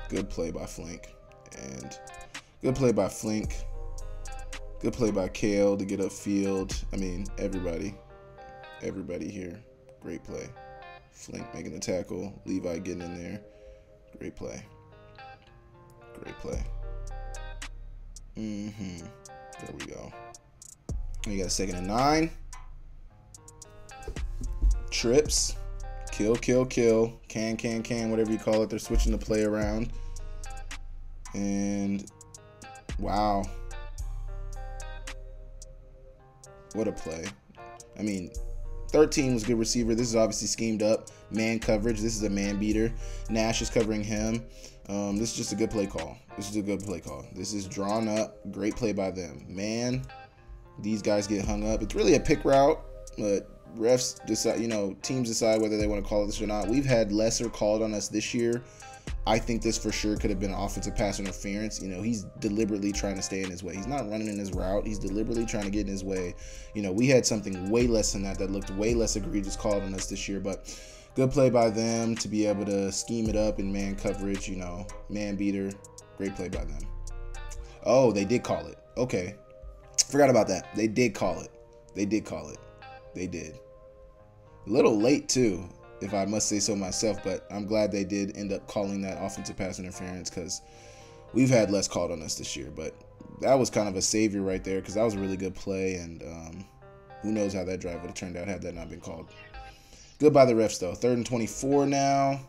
S1: Good play by Flink. And good play by Flink. Good play by Kale to get upfield. I mean, everybody here. Great play. Flink making the tackle. Levi getting in there. Great play. Great play. There we go. You got a 2nd and 9. Trips. Kill. Can, whatever you call it. They're switching the play around. And wow. What a play. I mean, 13 was a good receiver. This is obviously schemed up. Man coverage. This is a man beater. Nash is covering him. This is just a good play call. This is drawn up. Great play by them. Man, these guys get hung up. It's really a pick route, but refs decide, teams decide whether they want to call this or not. We've had lesser called on us this year. I think this for sure could have been an offensive pass interference. He's deliberately trying to stay in his way. He's not running in his route. He's deliberately trying to get in his way. We had something way less than that looked way less egregious called on us this year, but good play by them to be able to scheme it up in man coverage, man beater. Great play by them. Oh, they did call it. Okay. Forgot about that. They did call it. They did. A little late, too, if I must say so myself, but I'm glad they did end up calling that offensive pass interference because we've had less called on us this year. But that was kind of a savior right there because that was a really good play, and who knows how that drive would have turned out had that not been called. Good by the refs, though. 3rd and 24 now,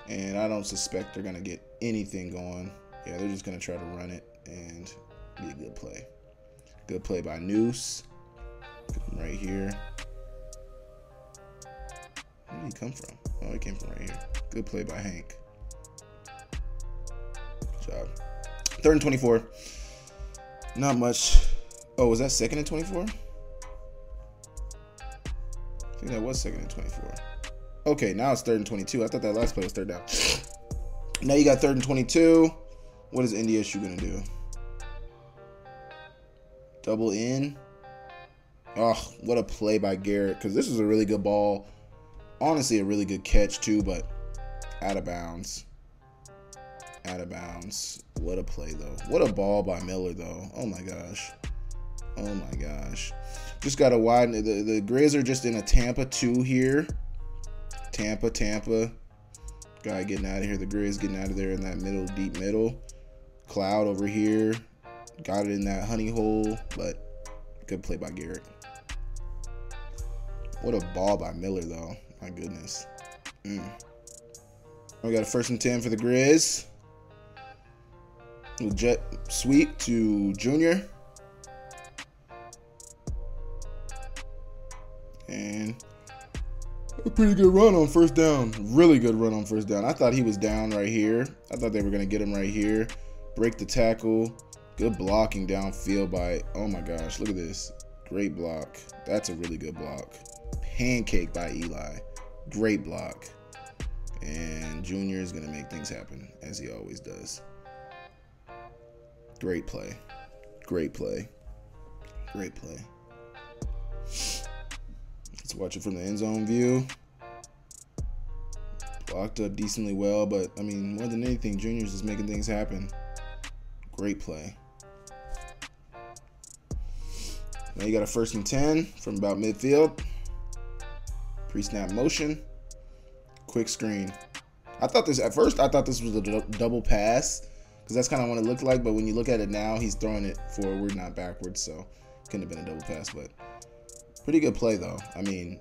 S1: and I don't suspect they're going to get anything going. Yeah, they're just going to try to run it and be a good play. Good play by Ndsu. Right here. Where did he come from? Oh, he came from right here. Good play by Hank. Good job. 3rd and 24. Not much. Oh, was that 2nd and 24? I think that was 2nd and 24. Okay, now it's 3rd and 22. I thought that last play was 3rd down. Now you got 3rd and 22. What is Ndsu going to do? Double in. Oh, what a play by Garrett. Because this is a really good ball. Honestly, a really good catch, too. But out of bounds. Out of bounds. What a play, though. What a ball by Miller, though. Oh, my gosh. Oh, my gosh. Just got to widen. The Grizz are just in a Tampa 2 here. Tampa. Guy getting out of here. The Grizz getting out of there in that middle, deep middle. Cloud over here. Got it in that honey hole, but good play by Garrett. What a ball by Miller, though. My goodness. We got a 1st and 10 for the Grizz. Little jet sweep to Junior. And a pretty good run on 1st down. Really good run on 1st down. I thought he was down right here. I thought they were going to get him right here. Break the tackle. Good blocking downfield by, oh my gosh, look at this. Great block. That's a really good block. Pancake by Eli. Great block. And Junior is going to make things happen, as he always does. Great play. Great play. Great play. Let's watch it from the end zone view. Blocked up decently well, but, I mean, more than anything, Junior's just making things happen. Great play. Now you got a 1st and 10 from about midfield. Pre-snap motion. Quick screen. At first I thought this was a double pass because that's kind of what it looked like, but when you look at it now, he's throwing it forward, not backwards, so couldn't have been a double pass, but pretty good play, though. I mean,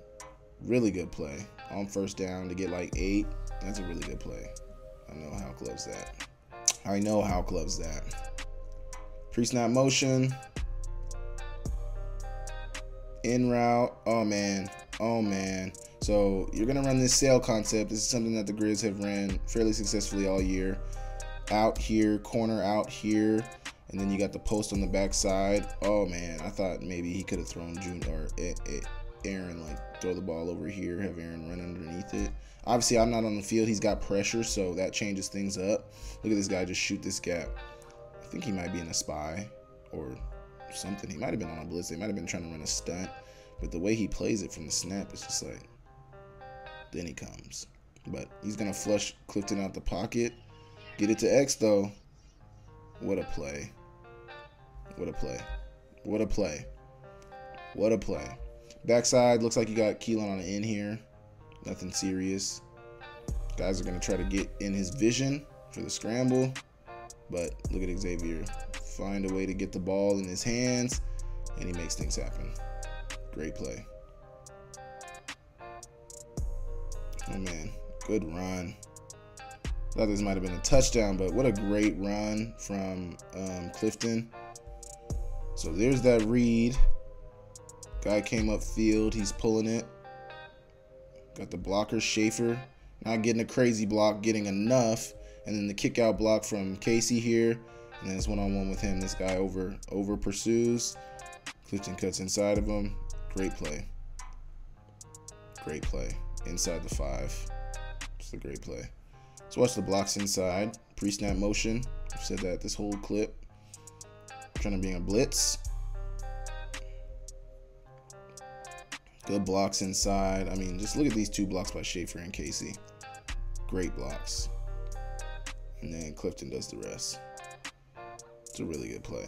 S1: really good play. On 1st down to get like 8. That's a really good play. I know how close that. I know how close that. Pre-snap motion. In route. Oh, man. Oh, man. So you're going to run this sail concept. This is something that the Grizz have ran fairly successfully all year. Out here, corner out here. And then you got the post on the backside. Oh, man. I thought maybe he could have thrown Junior. Or Aaron like throw the ball over here, have Aaron run underneath it. Obviously, I'm not on the field. He's got pressure, so that changes things up. Look at this guy just shoot this gap. I think he might be in a spy or something. He might have been on a blitz. They might have been trying to run a stunt. But the way he plays it from the snap is just like, then he comes. But he's going to flush Clifton out the pocket. Get it to X, though. What a play. What a play. What a play. What a play. Backside, looks like you got Keelan on the end here. Nothing serious. Guys are going to try to get in his vision for the scramble. But look at Xavier. Find a way to get the ball in his hands, and he makes things happen. Great play. Oh, man. Good run. Thought this might have been a touchdown, but what a great run from Clifton. So there's that read. Guy came up field. He's pulling it. Got the blocker, Schaefer. Not getting a crazy block, getting enough. And then the kick out block from Casey here. And then it's one-on-one with him. This guy over pursues. Clifton cuts inside of him. Great play. Great play. Inside the 5. Just a great play. Let's watch the blocks inside. Pre-snap motion. I've said that this whole clip. Trying to be a blitz. Good blocks inside. I mean, just look at these 2 blocks by Schaefer and Casey. Great blocks. And then Clifton does the rest. It's a really good play.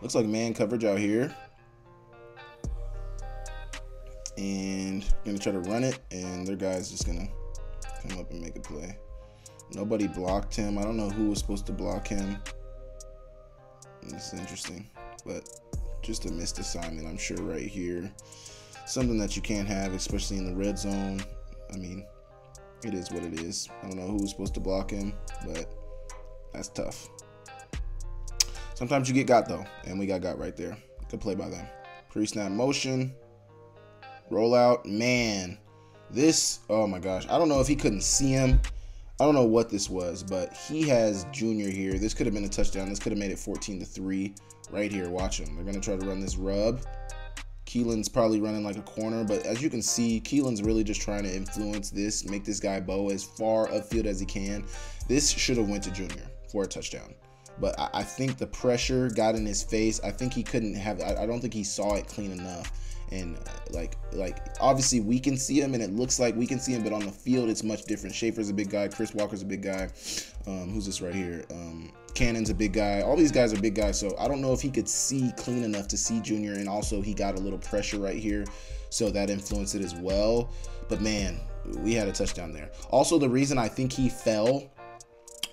S1: Looks like man coverage out here. And gonna try to run it, and their guy's just gonna come up and make a play. Nobody blocked him. I don't know who was supposed to block him. This is interesting, but just a missed assignment, I'm sure, right here. Something that you can't have, especially in the red zone. I mean, it is what it is. I don't know who was supposed to block him, but that's tough. Sometimes you get though, and we got right there. Good play by them. Pre-snap motion. Rollout. Man, this, oh my gosh. I don't know if he couldn't see him. I don't know what this was, but he has Junior here. This could have been a touchdown. This could have made it 14-3 right here. Watch him. They're going to try to run this rub. Keelan's probably running like a corner, but as you can see, Keelan's really just trying to influence this, make this guy bow as far upfield as he can. This should have went to Junior for a touchdown, but I think the pressure got in his face. I think he couldn't have, I don't think he saw it clean enough. And like obviously we can see him, and it looks like we can see him, but on the field it's much different. Schaefer's a big guy, Chris Walker's a big guy. Who's this right here? Cannon's a big guy. All these guys are big guys, so I don't know if he could see clean enough to see Junior, and also he got a little pressure right here, so that influenced it as well. But man, we had a touchdown there. Also, the reason I think he fell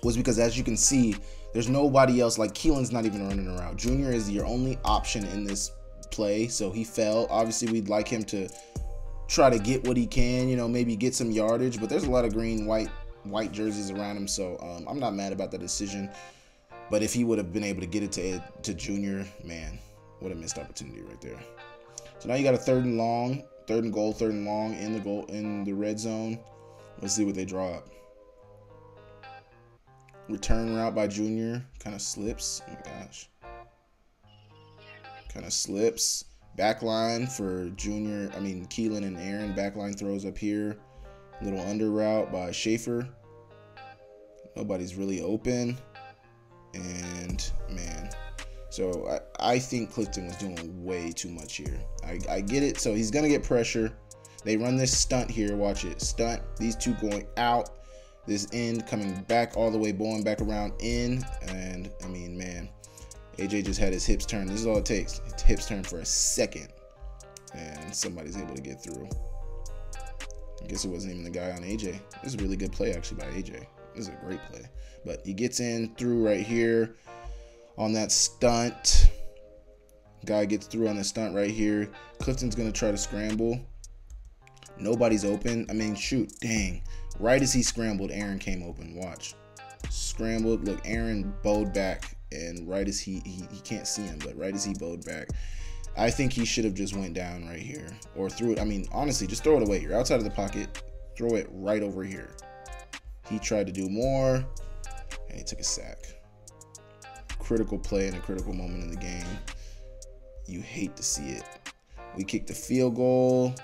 S1: was because, as you can see, there's nobody else. Like, Keelan's not even running around. Junior is your only option in this play, so he fell. Obviously, we'd like him to try to get what he can, you know, maybe get some yardage, but there's a lot of green, white jerseys around him, so I'm not mad about the decision. But if he would have been able to get it to Junior, man, what a missed opportunity right there. So now you got a 3rd and long, 3rd and goal, 3rd and long in the red zone. Let's see what they draw up. Return route by Junior, kind of slips. Oh my gosh. Kind of slips. Backline for Junior, Keelan and Aaron. Backline throws up here. Little under route by Schaefer. Nobody's really open. And man, so I think Clifton was doing way too much here. I get it. So he's gonna get pressure. They run this stunt here. Watch it. Stunt. These 2 going out. This end coming back all the way, bowling back around in. And man, AJ just had his hips turn. This is all it takes. His hips turn for a second, and somebody's able to get through. I guess it wasn't even the guy on AJ. This is a really good play actually by AJ. This is a great play. But he gets in through right here on that stunt. Guy gets through on the stunt right here. Clifton's going to try to scramble. Nobody's open. Shoot. Dang. Right as he scrambled, Aaron came open. Watch. Scrambled. Look, Aaron bowed back. And right as he can't see him, but right as he bowed back, I think he should have just went down right here. Or threw it. Honestly, just throw it away. You're outside of the pocket. Throw it right over here. He tried to do more, and he took a sack. Critical play in a critical moment in the game. You hate to see it. We kicked a field goal,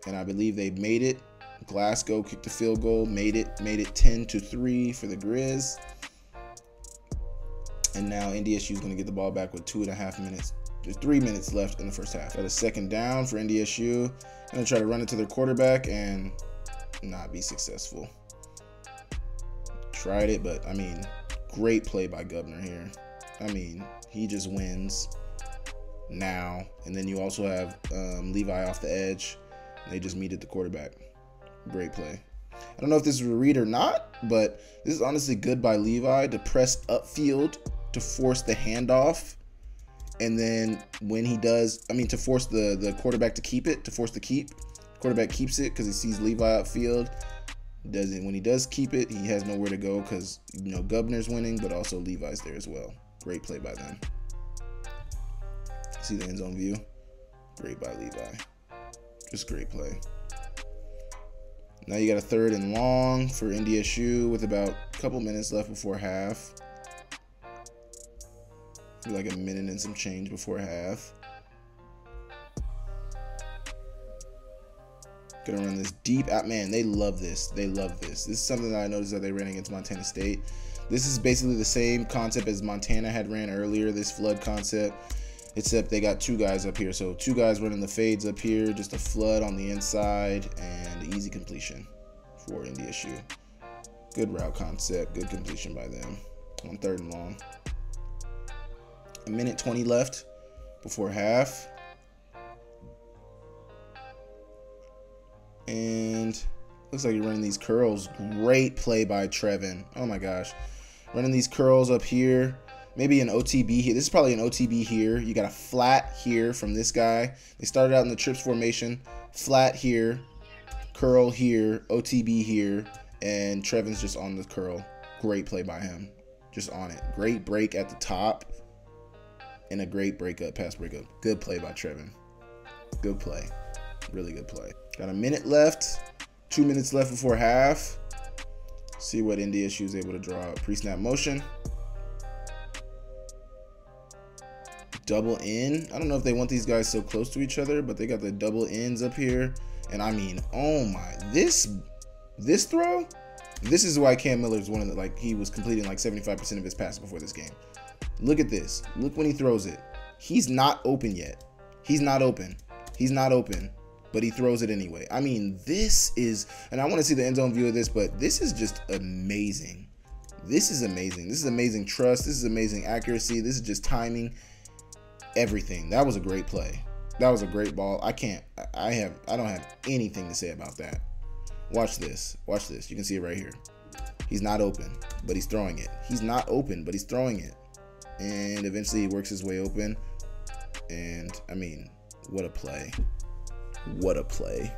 S1: and I believe they made it. Glasgow kicked a field goal, made it 10-3 for the Grizz. And now NDSU is going to get the ball back with 2.5 minutes. There's 3 minutes left in the first half. Got a second down for NDSU. Going to try to run it to their quarterback and not be successful. Tried it, but I mean, great play by Governor here. I mean, he just wins now. And then you also have Levi off the edge. They just meet at the quarterback. Great play. I don't know if this is a read or not, but this is honestly good by Levi to press upfield to force the handoff. And then when he does, I mean, to force the quarterback to keep it, to force the keep. Quarterback keeps it because he sees Levi upfield. Doesn't. When he does keep it, he has nowhere to go because, you know, Governor's winning, but also Levi's there as well. Great play by them. See the end zone view? Great by Levi. Just great play. Now you got a 3rd and long for NDSU with about a couple minutes left before half. Like a minute and some change before half. Gonna run this deep out. Man, they love this. They love this. This is something that I noticed that they ran against Montana State. This is basically the same concept as Montana had ran earlier, this flood concept, except they got 2 guys up here. So 2 guys running the fades up here, just a flood on the inside, and easy completion for NDSU. Good route concept, good completion by them on 3rd and long. A minute 20 left before half. And looks like you're running these curls. Great play by Trevin. Oh my gosh. Running these curls up here. Maybe an OTB here. This is probably an OTB here. You got a flat here from this guy. They started out in the trips formation. Flat here. Curl here. OTB here. And Trevin's just on the curl. Great play by him. Just on it. Great break at the top. And a great breakup, pass breakup. Good play by Trevin. Good play. Really good play. Got a minute left. 2 minutes left before half. See what NDSU is able to draw up. Pre-snap motion. Double in. I don't know if they want these guys so close to each other, but they got the double ends up here. And I mean, oh my, this throw, this is why Cam Miller's one of the, like, he was completing like 75% of his passes before this game. Look at this. Look when he throws it. He's not open yet. He's not open. He's not open. But he throws it anyway. I mean, this is, and I want to see the end zone view of this, but this is just amazing. This is amazing. This is amazing trust. This is amazing accuracy. This is just timing. Everything. That was a great play. That was a great ball. I don't have anything to say about that. Watch this. Watch this. You can see it right here. He's not open, but he's throwing it. He's not open, but he's throwing it. And eventually he works his way open. And I mean, what a play. What a play.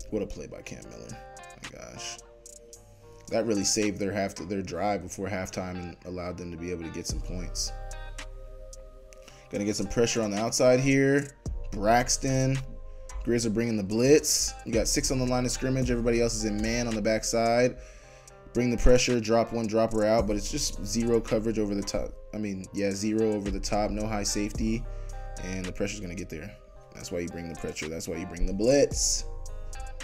S1: What a play by Cam Miller. Oh my gosh. That really saved their drive before halftime and allowed them to be able to get some points. Gonna get some pressure on the outside here. Braxton. Grizz are bringing the blitz. You got 6 on the line of scrimmage. Everybody else is in man on the backside. Bring the pressure, drop one, drop her out, but it's just 0 coverage over the top. I mean, yeah, 0 over the top, no high safety, and the pressure's gonna get there. That's why you bring the pressure. That's why you bring the blitz.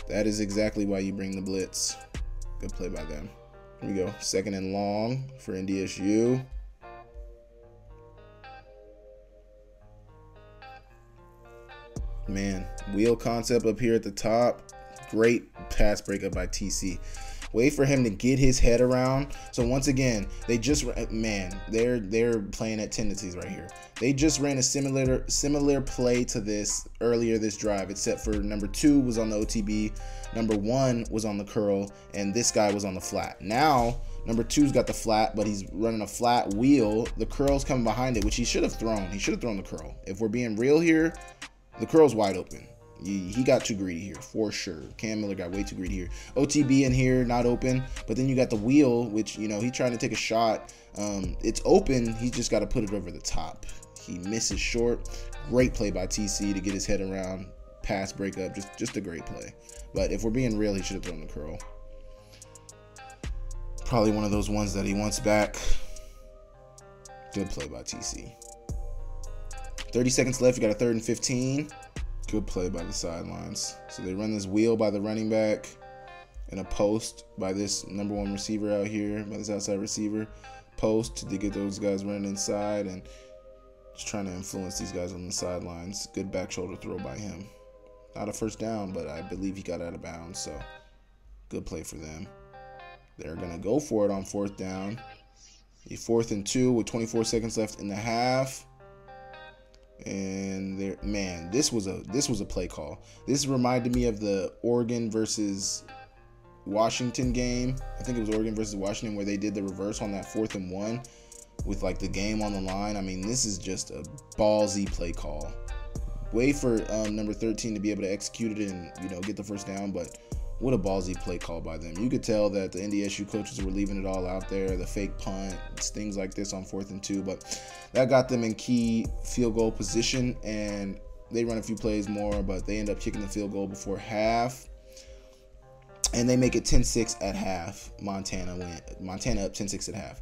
S1: That is exactly why you bring the blitz. Good play by them. Here we go. 2nd and long for NDSU. Man, wheel concept up here at the top. Great pass breakup by TC. Wait for him to get his head around. So once again, they just, man, they're playing at tendencies right here. They just ran a similar play to this earlier this drive, except for number 2 was on the OTB, number 1 was on the curl, and this guy was on the flat. Now number 2's got the flat, but he's running a flat wheel. The curl's coming behind it, which he should have thrown. He should have thrown the curl. If we're being real here, the curl's wide open. He got too greedy here, for sure. Cam Miller got way too greedy here. OTB in here, not open. But then you got the wheel, which, you know, he's trying to take a shot. It's open. He's just got to put it over the top. He misses short. Great play by TC to get his head around. Pass breakup. Just a great play. But if we're being real, he should have thrown the curl. Probably one of those ones that he wants back. Good play by TC. 30 seconds left. You got a 3rd and 15. Good play by the sidelines. So they run this wheel by the running back and a post by this number 1 receiver out here, by this outside receiver. Post to get those guys running inside and just trying to influence these guys on the sidelines. Good back shoulder throw by him. Not a first down, but I believe he got out of bounds, so good play for them. They're going to go for it on 4th down. A 4th and 2 with 24 seconds left in the half. And there, man, this was a play call. This reminded me of the Oregon versus Washington game. I think it was Oregon versus Washington where they did the reverse on that 4th and 1 with like the game on the line. I mean, this is just a ballsy play call. Wait for number 13 to be able to execute it and, you know, get the first down, but what a ballsy play call by them. You could tell that the NDSU coaches were leaving it all out there, the fake punt, things like this on 4th and 2, but that got them in key field goal position, and they run a few plays more, but they end up kicking the field goal before half, and they make it 10-6 at half. Montana up 10-6 at half.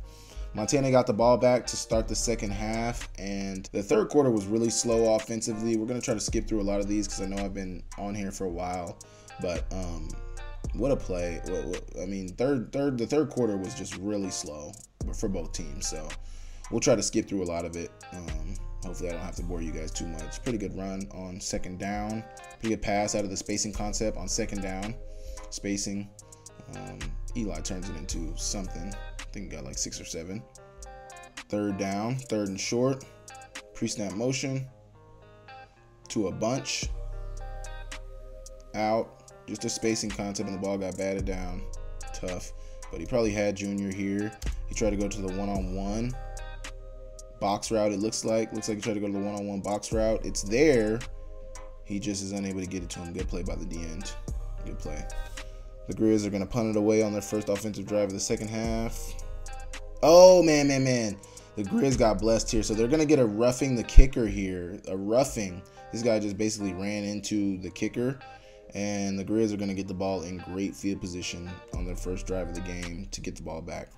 S1: Montana got the ball back to start the second half, and the third quarter was really slow offensively. We're going to try to skip through a lot of these because I know I've been on here for a while, but what a play. I mean, the third quarter was just really slow for both teams, so we'll try to skip through a lot of it. Hopefully I don't have to bore you guys too much. Pretty good run on 2nd down. Pretty good pass out of the spacing concept on 2nd down. Spacing. Eli turns it into something. I think he got like 6 or 7. 3rd down, 3rd and short. Pre-snap motion to a bunch. Out. Just a spacing concept, and the ball got batted down. Tough. But he probably had Junior here. He tried to go to the one-on-one box route, it looks like. Looks like he tried to go to the one-on-one box route. It's there. He just is unable to get it to him. Good play by the D-end. Good play. The Grizz are going to punt it away on their first offensive drive of the second half. Oh, man. The Grizz got blessed here. So they're going to get a roughing the kicker here. A roughing. This guy just basically ran into the kicker. And the Grizz are going to get the ball in great field position on their first drive of the game to get the ball back.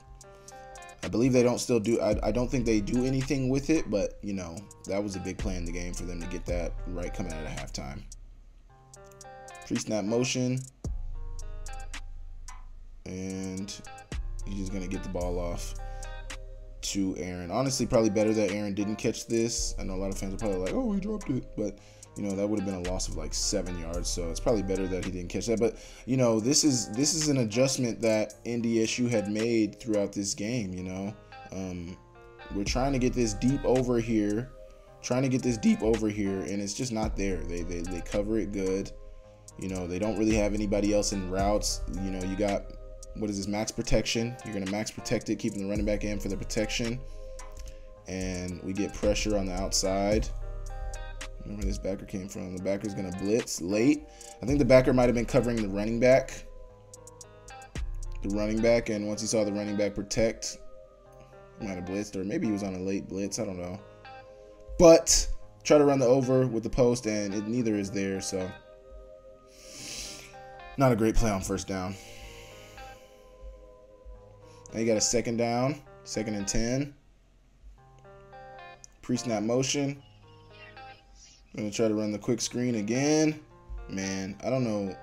S1: I believe they don't still do, I don't think they do anything with it, but, you know, that was a big play in the game for them to get that right coming out of halftime. Pre-snap motion. And he's just going to get the ball off to Aaron. Honestly, probably better that Aaron didn't catch this. I know a lot of fans are probably like, oh, he dropped it. But, you know, that would have been a loss of like 7 yards. So it's probably better that he didn't catch that. But, you know, this is an adjustment that NDSU had made throughout this game, you know. We're trying to get this deep over here. And it's just not there. They cover it good. You know, they don't really have anybody else in routes. You know, you got, what is this, max protection. You're going to max protect it, keeping the running back in for the protection. And we get pressure on the outside. Remember where this backer came from. The backer's going to blitz late. I think the backer might have been covering the running back. And once he saw the running back protect, he might have blitzed, or maybe he was on a late blitz. I don't know. But try to run the over with the post, and neither is there, so not a great play on 1st down. Now you got a 2nd down, 2nd and 10. Pre-snap motion. I'm going to try to run the quick screen again. Man, I don't know.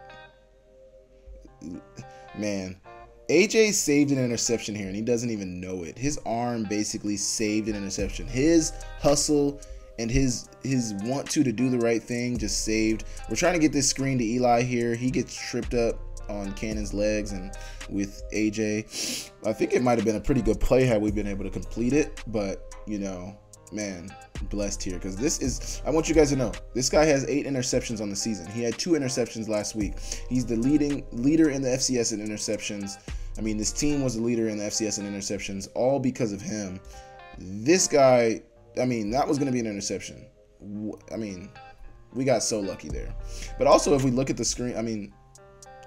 S1: Man, AJ saved an interception here, and he doesn't even know it. His arm basically saved an interception. His hustle and his want to do the right thing just saved. We're trying to get this screen to Eli here. He gets tripped up on Cannon's legs and with AJ. I think it might have been a pretty good play had we been able to complete it, but, you know, man, blessed here, because this is, I want you guys to know, this guy has 8 interceptions on the season. He had 2 interceptions last week. He's the leader in the FCS in interceptions. I mean, this team was the leader in the FCS in interceptions, all because of him. This guy, I mean, that was going to be an interception. I mean, we got so lucky there. But also, if we look at the screen, I mean,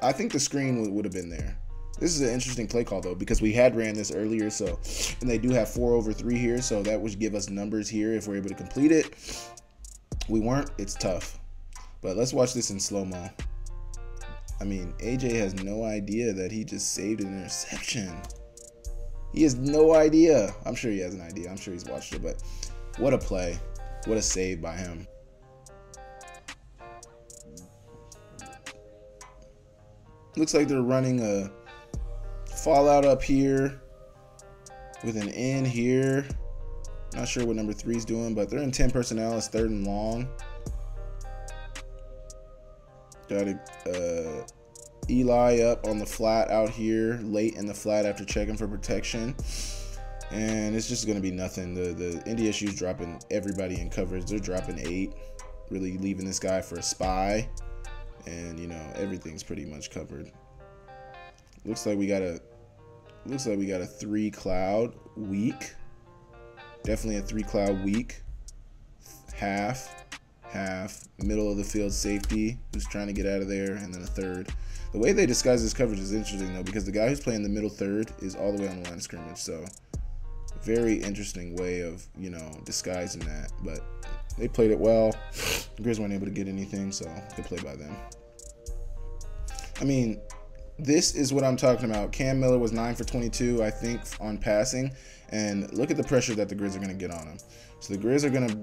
S1: I think the screen would have been there. This is an interesting play call, though, because we had ran this earlier, so, and they do have 4 over 3 here, so that would give us numbers here if we're able to complete it. We weren't. It's tough. But let's watch this in slow-mo. I mean, AJ has no idea that he just saved an interception. He has no idea. I'm sure he has an idea. I'm sure he's watched it, but what a play. What a save by him. Looks like they're running a fallout up here with an in here. Not sure what number 3 is doing, but they're in 10 personnel. It's 3rd and long. Got Eli up on the flat out here, late in the flat after checking for protection. And it's just going to be nothing. The NDSU's dropping everybody in coverage. They're dropping 8, really leaving this guy for a spy. And, you know, everything's pretty much covered. Looks like we got a 3 cloud weak. Definitely a 3 cloud weak. Half, middle of the field safety who's trying to get out of there, and then a 3rd. The way they disguise this coverage is interesting though, because the guy who's playing the middle 3rd is all the way on the line of scrimmage. So very interesting way of, you know, disguising that. But they played it well. The Grizz weren't able to get anything, so good play by them. I mean, this is what I'm talking about. Cam Miller was 9 for 22, I think, on passing. And look at the pressure that the Grizz are going to get on him. So the Grizz are going to,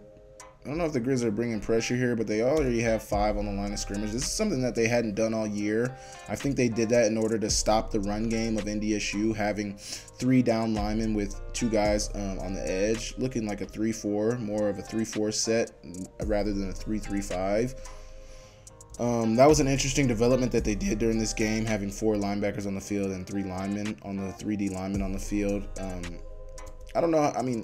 S1: I don't know if the Grizz are bringing pressure here, but they already have 5 on the line of scrimmage. This is something that they hadn't done all year. I think they did that in order to stop the run game of NDSU, having 3 down linemen with 2 guys on the edge, looking like a 3-4, more of a 3-4 set rather than a 3-3-5. That was an interesting development that they did during this game, having 4 linebackers on the field and 3 linemen on the 3D linemen on the field. I don't know. I mean,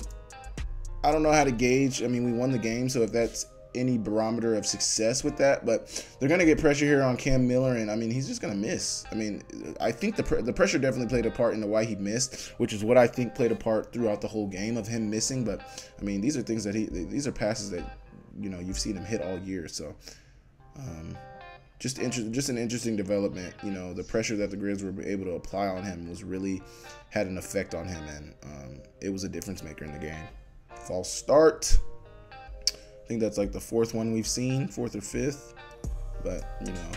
S1: I don't know how to gauge. I mean, we won the game, so if that's any barometer of success with that, but they're going to get pressure here on Cam Miller, and I mean, he's just going to miss. I mean, I think the pressure definitely played a part in why he missed, which is what I think played a part throughout the whole game of him missing. But I mean, these are things that these are passes that, you know, you've seen him hit all year. So just an interesting development. You know, the pressure that the Grizz were able to apply on him was really had an effect on him, and it was a difference maker in the game. False start. I think that's like the 4th one we've seen, 4th or 5th. But, you know,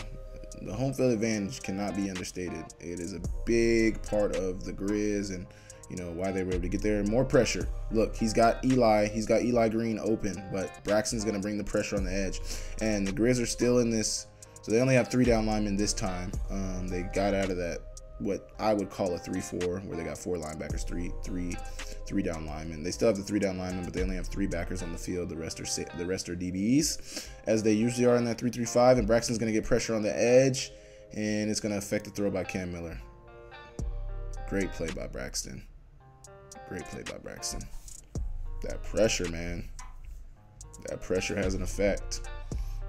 S1: the home field advantage cannot be understated. It is a big part of the Grizz and, you know, why they were able to get there. More pressure. Look, he's got Eli Green open, but Braxton's going to bring the pressure on the edge. And the Grizz are still in this. So they only have 3 down linemen this time. They got out of that, what I would call a 3-4, where they got 4 linebackers, three down linemen. They still have the 3 down linemen, but they only have 3 backers on the field. The rest are DBs, as they usually are in that 3-3-5. And Braxton's going to get pressure on the edge, and it's going to affect the throw by Cam Miller. Great play by Braxton. Great play by Braxton. That pressure, man. That pressure has an effect.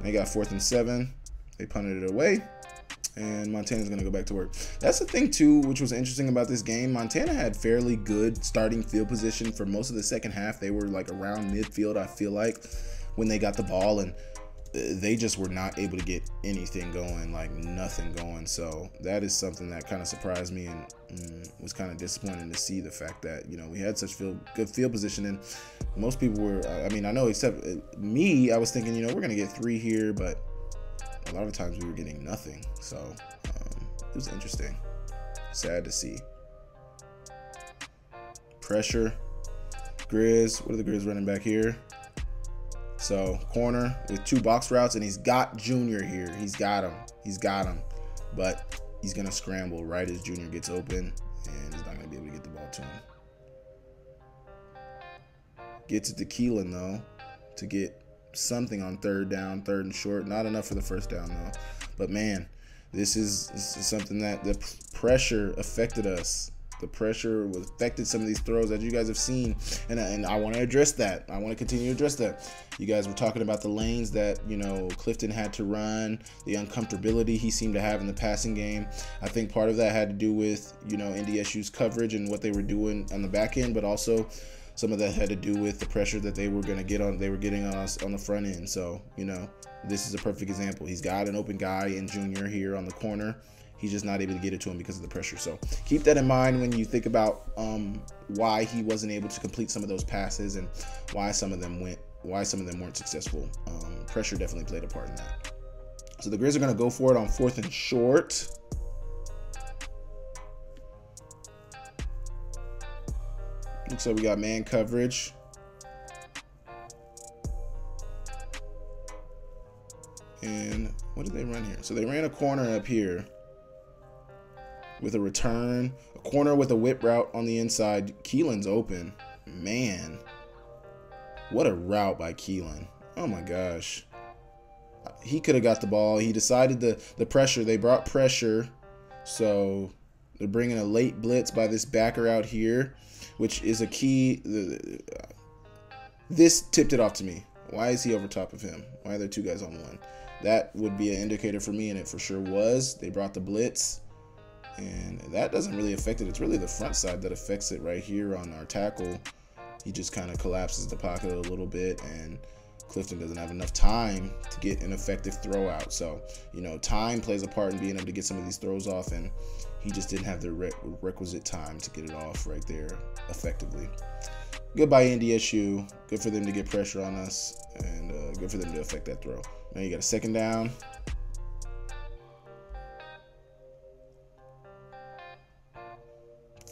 S1: They got 4th and 7. They punted it away, and Montana's going to go back to work. That's the thing, too, which was interesting about this game. Montana had fairly good starting field position for most of the second half. They were, like, around midfield, I feel like, when they got the ball, and they just were not able to get anything going, like nothing going. So that is something that kind of surprised me and was kind of disappointing to see, the fact that, you know, we had such good field position, and most people were, I mean, I know except me, I was thinking, you know, we're going to get 3 here, but a lot of times we were getting nothing. So it was interesting. Sad to see. Pressure. Grizz. What are the Grizz running back here? So corner with 2 box routes, and he's got Junior here. He's got him. But he's going to scramble right as Junior gets open, and he's not going to be able to get the ball to him. Gets it to Keelan, though, to get something on 3rd down, 3rd and short. Not enough for the 1st down, though. But, man, this is something that the pressure affected us. The pressure affected some of these throws that you guys have seen, and I want to address that. I want to continue to address that. You guys were talking about the lanes that, you know, Clifton had to run, the uncomfortability he seemed to have in the passing game. I think part of that had to do with, you know, NDSU's coverage and what they were doing on the back end, but also some of that had to do with the pressure that they were going to get on. They were getting on us on the front end. So, you know, this is a perfect example. He's got an open guy in Junior here on the corner. He's just not able to get it to him because of the pressure. So keep that in mind when you think about why he wasn't able to complete some of those passes and why some of them weren't successful. Pressure definitely played a part in that. So the Grizz are going to go for it on 4th and short. Looks like we got man coverage. And what did they run here? So they ran a corner up here. with a return. A corner with a whip route on the inside. Keelan's open. Man, what a route by Keelan. Oh my gosh. He could have got the ball. He decided the pressure. They brought pressure. So they're bringing a late blitz by this backer out here, which is a key. This tipped it off to me. Why is he over top of him? Why are there two guys on one? That would be an indicator for me, and it for sure was. They brought the blitz, and that doesn't really affect it. It's really the front side that affects it right here on our tackle. He just kind of collapses the pocket a little bit, and Clifton doesn't have enough time to get an effective throw out. So, you know, time plays a part in being able to get some of these throws off, and he just didn't have the requisite time to get it off right there effectively. Good by Ndsu. Good for them to get pressure on us, and good for them to affect that throw. Now you got a second down.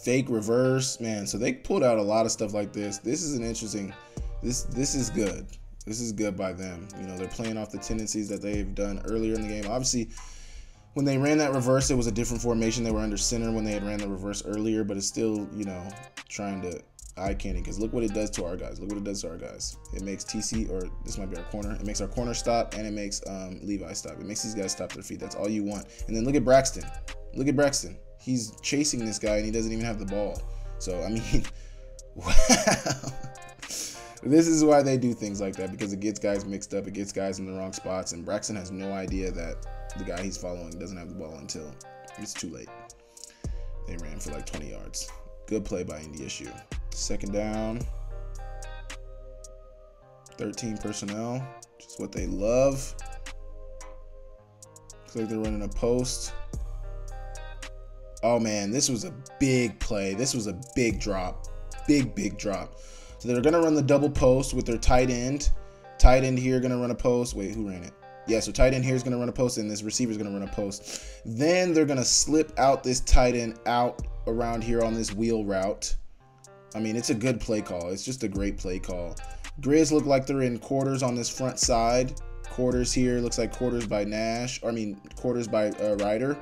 S1: Fake reverse, man. So they pulled out a lot of stuff like this. This is an interesting. This is good. This is good by them. You know, they're playing off the tendencies that they've done earlier in the game. Obviously, when they ran that reverse, it was a different formation. They were under center when they had ran the reverse earlier, but it's still, you know, trying to eye candy, because look what it does to our guys. Look what it does to our guys. It makes TC, or this might be our corner. It makes our corner stop, and it makes Levi stop. It makes these guys stop their feet. That's all you want. And then look at Braxton. Look at Braxton. He's chasing this guy, and he doesn't even have the ball. So, I mean, wow. This is why they do things like that, because it gets guys mixed up. It gets guys in the wrong spots, and Braxton has no idea that the guy he's following doesn't have the ball until it's too late. They ran for like 20 yards. Good play by Ndsu. Second down. 13 personnel. Just what they love. Looks like they're running a post. Oh man, this was a big play. This was a big drop. Big drop. So they're going to run the double post with their tight end. Tight end here going to run a post. Wait, who ran it? Yeah, so tight end here is going to run a post, and this receiver is going to run a post. Then they're going to slip out this tight end out around here on this wheel route. I mean, it's a good play call. It's just a great play call. Grizz look like they're in quarters on this front side. Quarters here. Looks like quarters by Nash. Or, I mean, quarters by Ryder.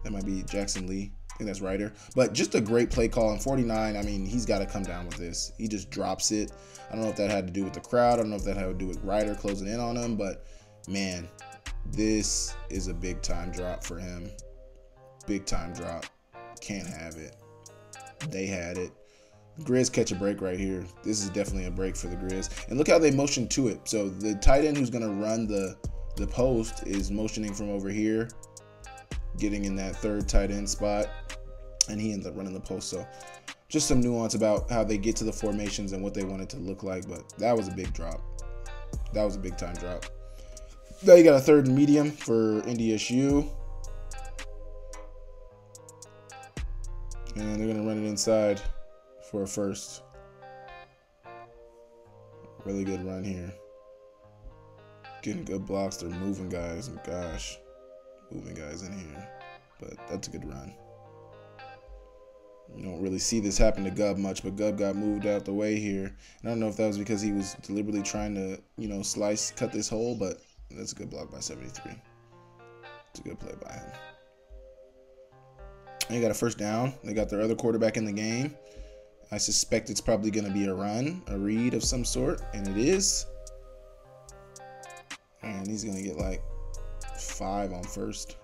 S1: That might be Jackson Lee. I think that's Ryder. But just a great play call. And 49, I mean, he's got to come down with this. He just drops it. I don't know if that had to do with the crowd. I don't know if that had to do with Ryder closing in on him. But, man, this is a big-time drop for him. Big-time drop. Can't have it. They had it. Grizz catch a break right here. This is definitely a break for the Grizz. And look how they motion to it. So the tight end who's going to run the post is motioning from over here, getting in that third tight end spot, and he ends up running the post. So just some nuance about how they get to the formations and what they want it to look like. But that was a big drop. That was a big time drop. Now you got a third and medium for Ndsu. And they're going to run it inside for a first. Really good run here. Getting good blocks. They're moving guys. And gosh, moving guys in here. But that's a good run. You don't really see this happen to Gub much, but Gub got moved out the way here. And I don't know if that was because he was deliberately trying to, you know, cut this hole, but that's a good block by 73. It's a good play by him. And you got a first down. They got their other quarterback in the game. I suspect it's probably going to be a run, a read of some sort, and it is. And he's going to get like 5 on first.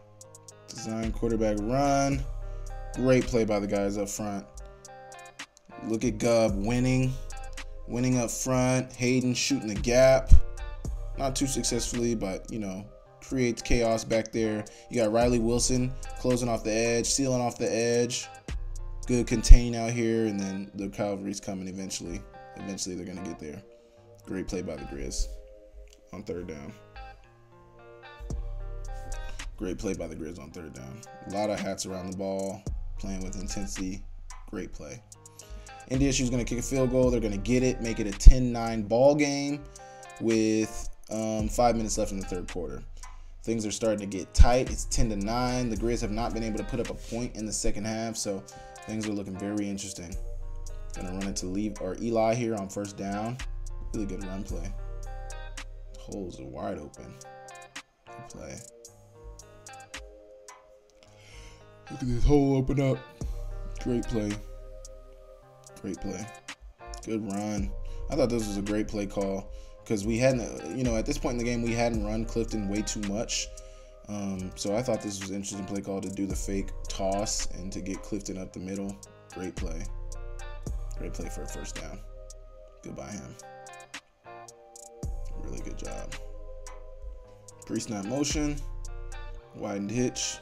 S1: Design quarterback run. Great play by the guys up front. Look at Gub winning up front. Hayden shooting the gap. Not too successfully, but, you know, creates chaos back there. You got Riley Wilson closing off the edge, sealing off the edge. Good contain out here, and then the cavalry's coming eventually. Eventually they're going to get there. Great play by the Grizz on third down. Great play by the Grizz on third down. A lot of hats around the ball, playing with intensity. Great play. Ndsu's going to kick a field goal. They're going to get it, make it a 10-9 ball game with 5 minutes left in the third quarter. Things are starting to get tight. It's 10-9. The Grizz have not been able to put up a point in the second half, so things are looking very interesting. Gonna run into Eli here on first down. Really good run play. Holes are wide open. Good play. Look at this hole open up. Great play. Great play. Good run. I thought this was a great play call because we hadn't, you know, at this point in the game, we hadn't run Clifton way too much. So I thought this was an interesting play call to do the fake toss and to get Clifton up the middle. Great play. Great play for a first down. Good by him. Really good job. Pre-snap motion. Widened hitch.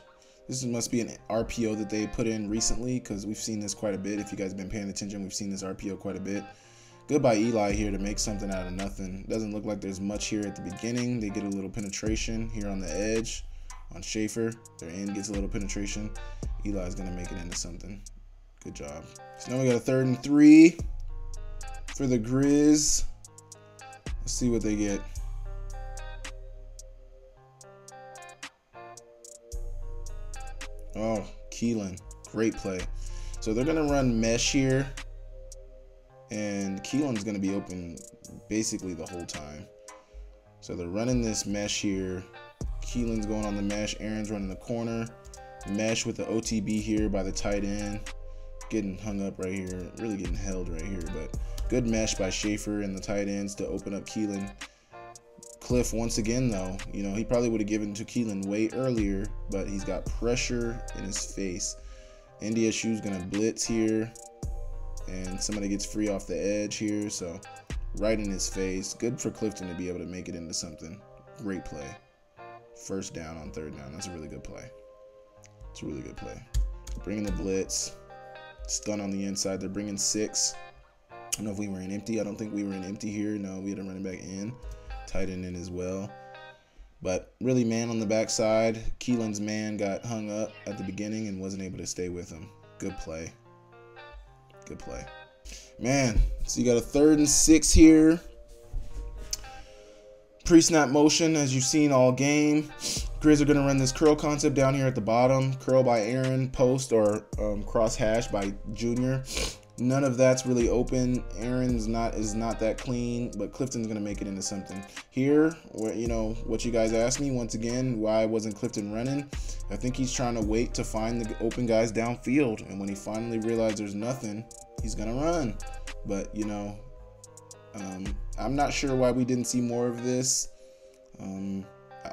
S1: This must be an RPO that they put in recently because we've seen this quite a bit. If you guys have been paying attention, we've seen this RPO quite a bit. Good by Eli here to make something out of nothing. Doesn't look like there's much here at the beginning. They get a little penetration here on the edge. On Schaefer, their end gets a little penetration. Eli's going to make it into something. Good job. So now we got a 3rd and 3 for the Grizz. Let's see what they get. Oh, Keelan, great play. So they're going to run mesh here, and Keelan's going to be open basically the whole time. So they're running this mesh here. Keelan's going on the mesh. Aaron's running the corner. Mesh with the OTB here by the tight end. Getting hung up right here. Really getting held right here. But good mesh by Schaefer and the tight ends to open up Keelan. Cliff, once again, though, you know, he probably would have given to Keelan way earlier, but he's got pressure in his face. NDSU's going to blitz here. And somebody gets free off the edge here. So right in his face. Good for Clifton to be able to make it into something. Great play. First down on 3rd down. That's a really good play. It's a really good play. Bringing the blitz. Stun on the inside. They're bringing 6. I don't know if we were in empty. I don't think we were in empty here. No, we had a running back in. Tight end in as well. But really, man on the backside. Keelan's man got hung up at the beginning and wasn't able to stay with him. Good play. Good play. Man, so you got a 3rd and 6 here. Pre-snap motion, as you've seen all game. Grizz are going to run this curl concept down here at the bottom. Curl by Aaron, post or cross hash by Junior. None of that's really open. Aaron's is not that clean, but Clifton's going to make it into something. Here, where, you know, what you guys asked me, once again, why wasn't Clifton running? I think he's trying to wait to find the open guys downfield. And when he finally realized there's nothing, he's going to run. But, you know, I'm not sure why we didn't see more of this.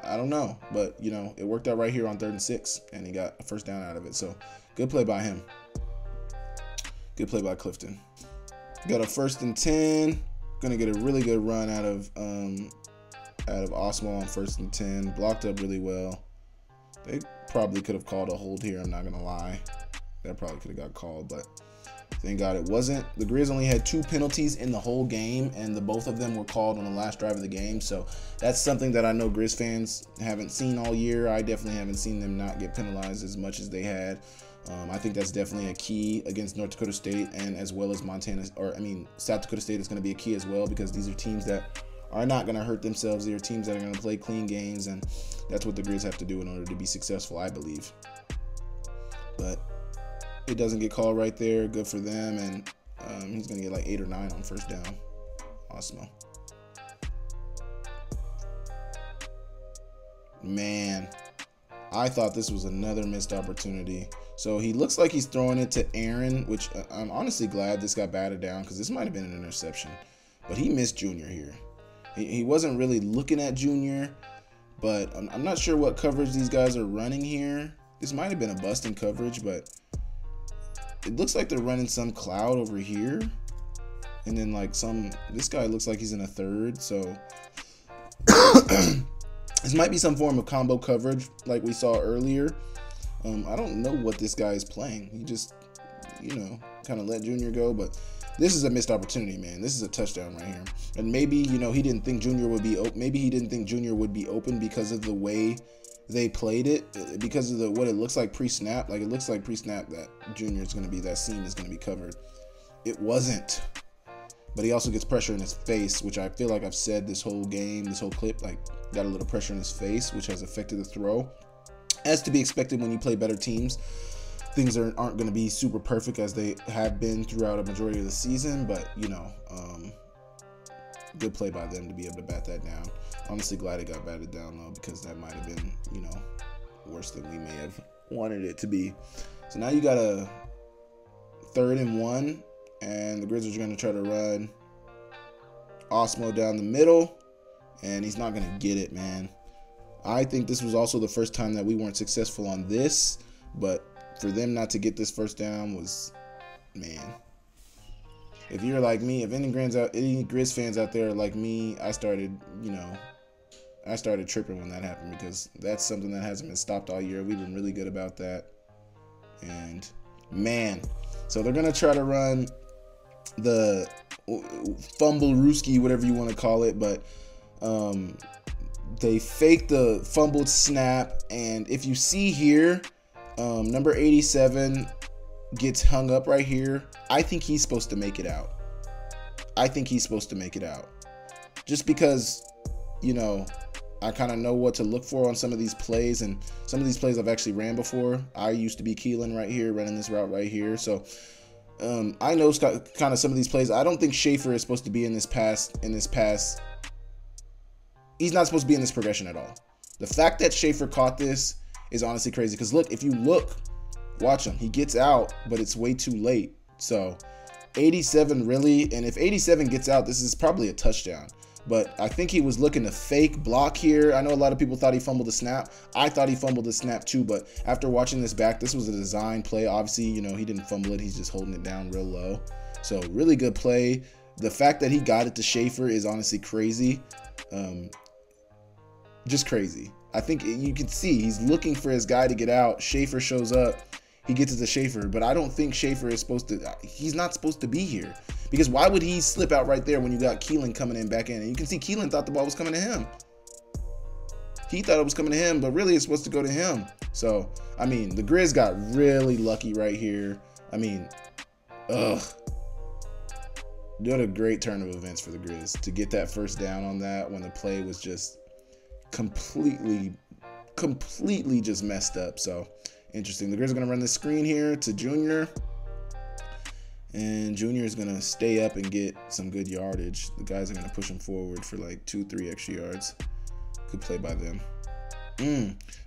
S1: I don't know, but you know, it worked out right here on 3rd and 6, and he got a first down out of it. So good play by him. Good play by Clifton. Got a 1st and 10. Gonna get a really good run out of Osmo on 1st and 10. Blocked up really well. They probably could have called a hold here. I'm not gonna lie. That probably could have got called, but thank God it wasn't. The Grizz only had 2 penalties in the whole game, and both of them were called on the last drive of the game. So that's something that I know Grizz fans haven't seen all year. I definitely haven't seen them not get penalized as much as they had. I think that's definitely a key against North Dakota State, and as well as South Dakota State is going to be a key as well, because these are teams that are not going to hurt themselves. They are teams that are going to play clean games, and that's what the Grizz have to do in order to be successful, I believe. But it doesn't get called right there. Good for them, and he's going to get like 8 or 9 on 1st down. Awesome. Man, I thought this was another missed opportunity. So he looks like he's throwing it to Aaron, which I'm honestly glad this got batted down, because this might have been an interception. But he missed Junior here. He wasn't really looking at Junior, but I'm not sure what coverage these guys are running here. This might have been a busting coverage, but it looks like they're running some cloud over here. And then like this guy looks like he's in a 3rd, so this might be some form of combo coverage like we saw earlier. I don't know what this guy is playing. He just, you know, kind of let Junior go, but this is a missed opportunity, man. This is a touchdown right here. And maybe, you know, he didn't think Junior would be open. Maybe he didn't think Junior would be open because of the way they played it, because of what it looks like pre-snap. Like, it looks like pre-snap that Junior is going to be, that seam is going to be covered. It wasn't. But he also gets pressure in his face, which I feel like I've said this whole game, this whole clip, like, got a little pressure in his face, which has affected the throw. As to be expected when you play better teams, things aren't going to be super perfect as they have been throughout a majority of the season, but, you know, good play by them to be able to bat that down. Honestly glad it got batted down, though, because that might have been, you know, worse than we may have wanted it to be. So now you got a 3rd and 1, and the Grizzlies are going to try to run Osmo down the middle, and he's not going to get it, man. I think this was also the first time that we weren't successful on this, but for them not to get this first down was, man. If you're like me, if any Grizz fans out there are like me, I started tripping when that happened, because that's something that hasn't been stopped all year. We've been really good about that. And man, so they're gonna try to run the fumble Rooski, whatever you want to call it, but they faked the fumbled snap, and if you see here, number 87 gets hung up right here. I think he's supposed to make it out. Just because, you know, I kind of know what to look for on some of these plays, and some of these plays I've actually ran before. I used to be Keelan right here, running this route right here. So I know kind of some of these plays. I don't think Schaefer is supposed to be in this pass. He's not supposed to be in this progression at all. The fact that Schaefer caught this is honestly crazy, because look, if you look, watch him. He gets out, but it's way too late. So 87 really, and if 87 gets out, this is probably a touchdown. But I think he was looking to fake block here. I know a lot of people thought he fumbled the snap. I thought he fumbled the snap too, but after watching this back, this was a design play. Obviously, you know, he didn't fumble it. He's just holding it down real low. So really good play. The fact that he got it to Schaefer is honestly crazy. Just crazy. I think you can see he's looking for his guy to get out. Schaefer shows up. He gets it to Schaefer, but I don't think Schaefer is supposed to. He's not supposed to be here, because why would he slip out right there when you got Keelan coming in back in? And you can see Keelan thought the ball was coming to him. He thought it was coming to him, but really it's supposed to go to him. So, I mean, the Grizz got really lucky right here. I mean, what a great turn of events for the Grizz to get that first down on that when the play was just completely just messed up. So interesting. The Grizz are going to run this screen here to Junior, and Junior is going to stay up and get some good yardage. The guys are going to push him forward for like 2-3 extra yards. Good play by them.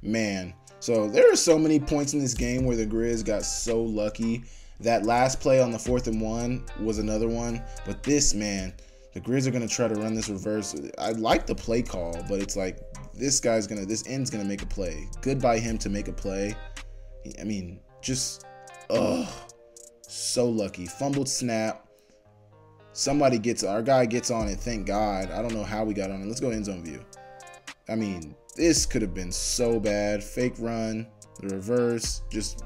S1: Man. So there are so many points in this game where the Grizz got so lucky. That last play on the 4th and 1 was another one. But this, man, the Grizz are going to try to run this reverse. I like the play call, but it's like this end's going to make a play. Good by him to make a play. I mean, just, so lucky. Fumbled snap. Our guy gets on it, thank God. I don't know how we got on it. Let's go end zone view. I mean, this could have been so bad. Fake run, the reverse, just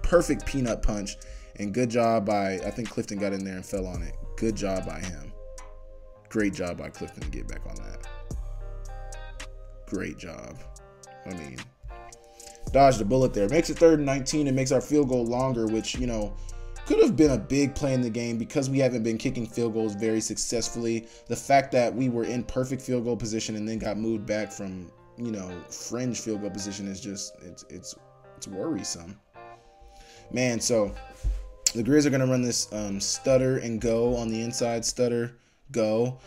S1: perfect peanut punch. And good job by, I think Clifton got in there and fell on it. Good job by him. Great job by Clifton to get back on that. Great job. I mean, dodged a bullet there. Makes it 3rd and 19 and makes our field goal longer, which, you know, could have been a big play in the game because we haven't been kicking field goals very successfully. The fact that we were in perfect field goal position and then got moved back from, you know, fringe field goal position is just, it's worrisome. Man, so the Grizz are going to run this stutter and go on the inside. Stutter, go.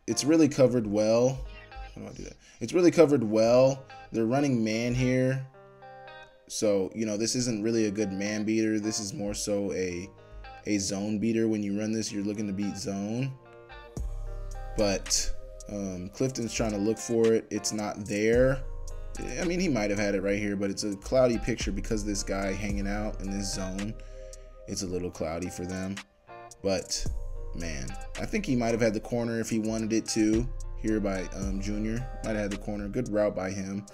S1: It's really covered well. How do I do that? It's really covered well. They're running man here. So, you know, this isn't really a good man beater. This is more so a zone beater. When you run this, you're looking to beat zone. But Clifton's trying to look for it. It's not there. I mean, he might have had it right here, but it's a cloudy picture because this guy hanging out in this zone. It's a little cloudy for them. But, man, I think he might have had the corner if he wanted it to. Here by Junior. Might have had the corner. Good route by him.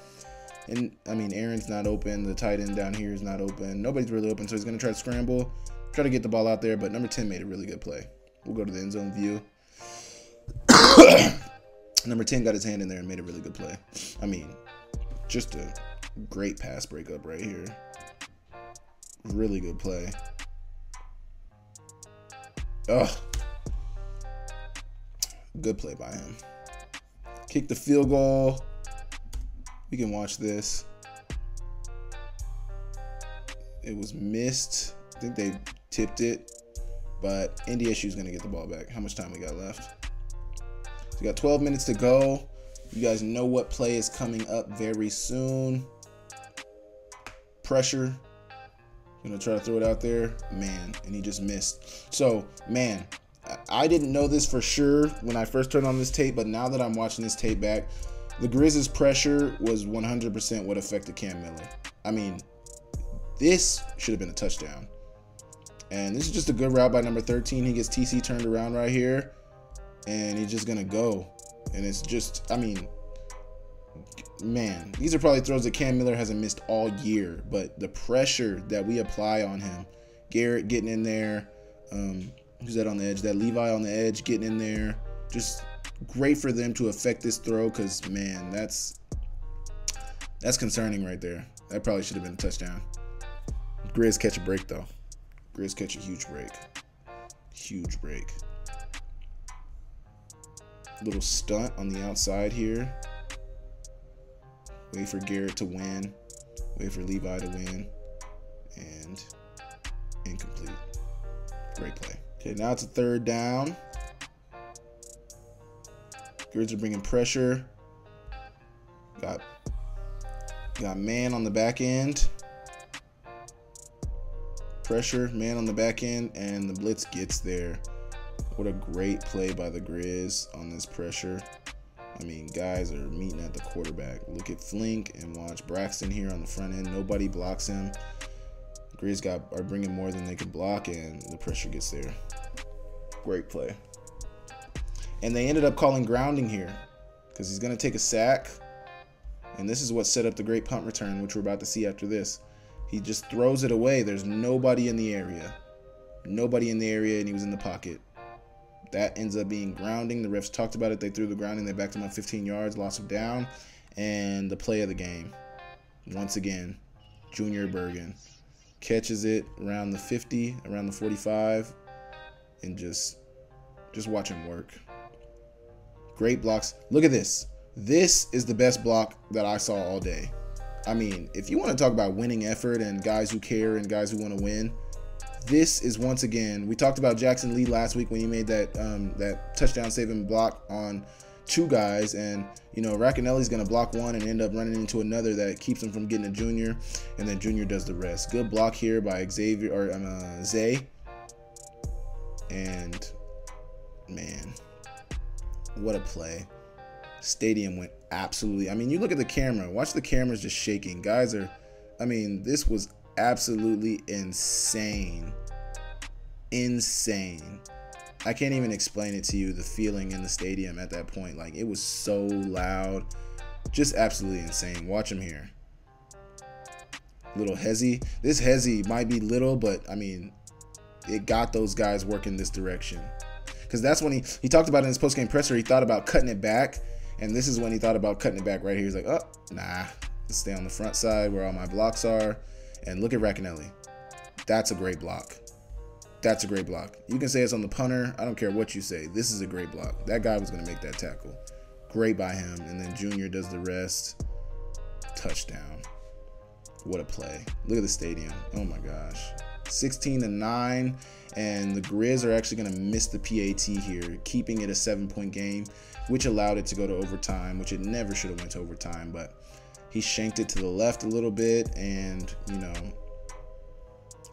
S1: And, I mean, Aaron's not open. The tight end down here is not open. Nobody's really open, so he's going to try to scramble. Try to get the ball out there, but number 10 made a really good play. We'll go to the end zone view. Number 10 got his hand in there and made a really good play. I mean, just a great pass breakup right here. Really good play. Good play by him. Kick the field goal. We can watch this. It was missed. I think they tipped it, but NDSU is going to get the ball back. How much time we got left? So we got 12 minutes to go. You guys know what play is coming up very soon. Pressure. Gonna try to throw it out there, man, and he just missed. So, man, I didn't know this for sure when I first turned on this tape, but now that I'm watching this tape back, the Grizz's pressure was 100% what affected Cam Miller. I mean, this should have been a touchdown. And this is just a good route by number 13. He gets TC turned around right here, and he's just gonna go. And it's just, I mean, man, these are probably throws that Cam Miller hasn't missed all year, but the pressure that we apply on him, Garrett getting in there, who's that on the edge? That Levi on the edge getting in there, just great for them to affect this throw, because, man, that's concerning right there. That probably should have been a touchdown. Grizz catch a break, though. Grizz catch a huge break. Huge break. Little stunt on the outside here. Wait for Garrett to win. Wait for Levi to win. And incomplete. Great play. Okay, now it's a third down. Grizz are bringing pressure. Got man on the back end. Pressure, man on the back end, and the blitz gets there. What a great play by the Grizz on this pressure. I mean, guys are meeting at the quarterback. Look at Flink and watch Braxton here on the front end. Nobody blocks him. Grizz are bringing more than they can block, and the pressure gets there. Great play. And they ended up calling grounding here because he's going to take a sack. And this is what set up the great punt return, which we're about to see after this. He just throws it away. There's nobody in the area. Nobody in the area, and he was in the pocket. That ends up being grounding. The refs talked about it. They threw the grounding. They backed him up 15 yards, loss of down. And the play of the game, once again, Junior Bergen catches it around the 50, around the 45, and just watch him work. Great blocks. Look at this. This is the best block that I saw all day. I mean, if you want to talk about winning effort and guys who care and guys who want to win, this is once again, we talked about Jackson Lee last week when he made that that touchdown saving block on two guys, and you know, Racanelli's going to block one and end up running into another that keeps him from getting a Junior, and then Junior does the rest. Good block here by Xavier or Zay. And man, what a play. Stadium went absolutely, I mean, you look at the camera, watch the cameras just shaking. Guys are, I mean, this was absolutely insane. Insane. I can't even explain it to you, the feeling in the stadium at that point. Like, it was so loud. Just absolutely insane. Watch him here. Little hezzy. This hezzy might be little, but I mean, it got those guys working this direction. Because that's when he talked about in his post-game presser, he thought about cutting it back. And this is when he thought about cutting it back right here. He's like, oh, nah, let's stay on the front side where all my blocks are. And look at Racanelli. That's a great block. That's a great block. You can say it's on the punter. I don't care what you say. This is a great block. That guy was going to make that tackle. Great by him. And then Junior does the rest. Touchdown. What a play. Look at the stadium. Oh, my gosh. 16-9. And the Grizz are actually going to miss the PAT here, keeping it a 7-point game, which allowed it to go to overtime, which it never should have went to overtime. But he shanked it to the left a little bit, and, you know,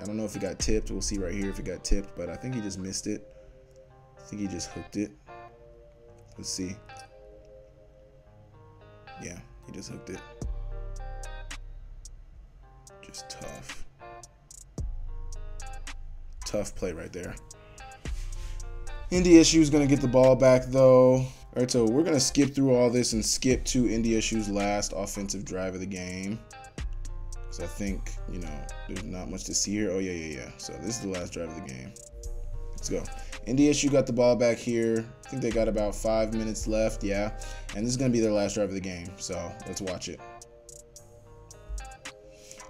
S1: I don't know if he got tipped. We'll see right here if he got tipped, but I think he just missed it. I think he just hooked it. Let's see. Yeah, he just hooked it. Just tough. Tough play right there. NDSU is going to get the ball back, though. All right, so we're going to skip through all this and skip to NDSU's last offensive drive of the game. Because I think, you know, there's not much to see here. Oh, yeah. So this is the last drive of the game. Let's go. NDSU got the ball back here. I think they got about 5 minutes left. Yeah. And this is going to be their last drive of the game. So let's watch it.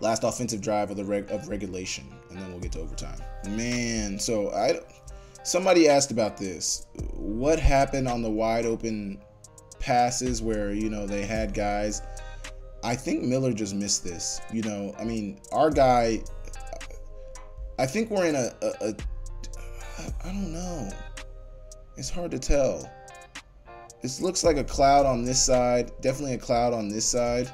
S1: Last offensive drive of regulation, and then we'll get to overtime. Man, so somebody asked about this. What happened on the wide open passes where, you know, they had guys? I think Miller just missed this. You know, I mean, our guy, I think we're in I don't know. It's hard to tell. This looks like a cloud on this side. Definitely a cloud on this side.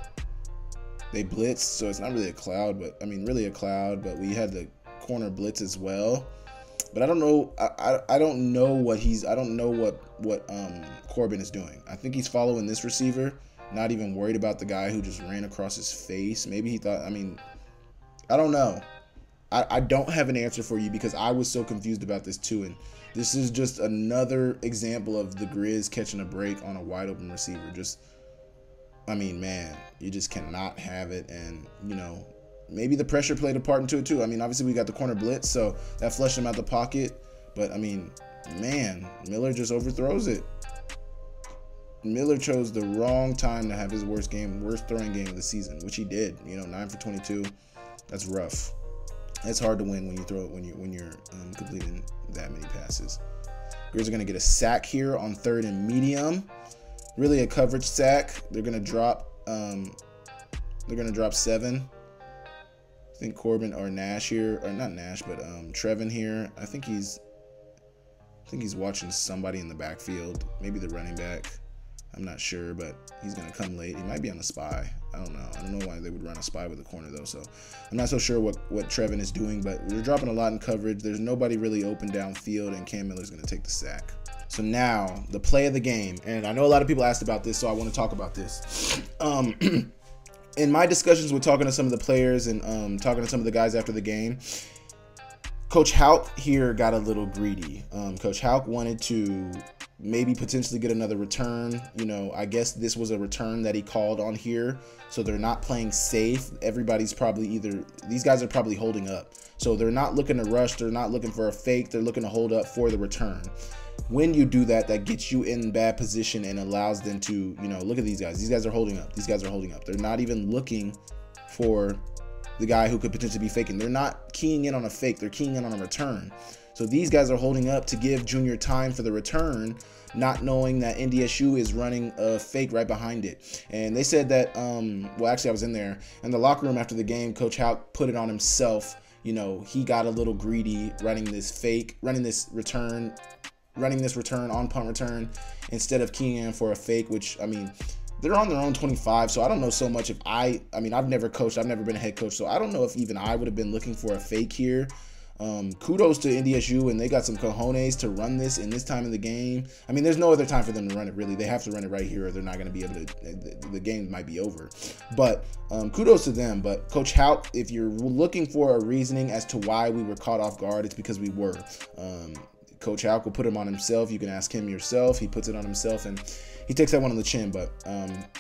S1: They blitzed, so it's not really a cloud, but I mean, really a cloud. But we had the corner blitz as well. But I don't know. I don't know what Corbin is doing. I think he's following this receiver, not even worried about the guy who just ran across his face. Maybe he thought. I mean, I don't know. I don't have an answer for you because I was so confused about this too. And this is just another example of the Grizz catching a break on a wide open receiver. I mean, man, you just cannot have it. And, you know, maybe the pressure played a part into it too. I mean, obviously we got the corner blitz, so that flushed him out the pocket. But, I mean, man, Miller just overthrows it. Miller chose the wrong time to have his worst throwing game of the season, which he did. You know, 9 for 22. That's rough. It's hard to win when you throw it when you're completing that many passes. Grizz are gonna get a sack here on 3rd and medium. Really a coverage sack. They're gonna drop 7. I think Corbin or Nash here, or not Nash, but Trevin here. I think he's watching somebody in the backfield, maybe the running back. I'm not sure, but he's gonna come late. He might be on a spy. I don't know. I don't know why they would run a spy with a corner though. So I'm not so sure what Trevin is doing, but they're dropping a lot in coverage. There's nobody really open downfield, and Cam Miller's gonna take the sack. So now the play of the game, and I know a lot of people asked about this, so I want to talk about this. In my discussions with talking to some of the players and talking to some of the guys after the game, Coach Houck here got a little greedy. Coach Houck wanted to maybe potentially get another return. You know, I guess this was a return that he called on here, so they're not playing safe. Everybody's probably these guys are probably holding up. So they're not looking to rush, they're not looking for a fake, they're looking to hold up for the return. When you do that, that gets you in bad position and allows them to, you know, look at these guys. These guys are holding up. These guys are holding up. They're not even looking for the guy who could potentially be faking. They're not keying in on a fake. They're keying in on a return. So these guys are holding up to give Junior time for the return, not knowing that NDSU is running a fake right behind it. And they said that, well, actually I was in there in the locker room after the game. Coach Houck put it on himself. You know, he got a little greedy running this return on punt return instead of keying in for a fake, which, I mean, they're on their own 25, so I don't know so much if I mean, I've never coached, I've never been a head coach, so I don't know if even I would have been looking for a fake here. Kudos to NDSU, and they got some cojones to run this in this time of the game. I mean, there's no other time for them to run it, really. They have to run it right here or they're not going to be able to, the game might be over. But kudos to them. But Coach Houck, if you're looking for a reasoning as to why we were caught off guard, it's because we were. Coach Houck will put him on himself. You can ask him yourself. He puts it on himself, and he takes that one on the chin. But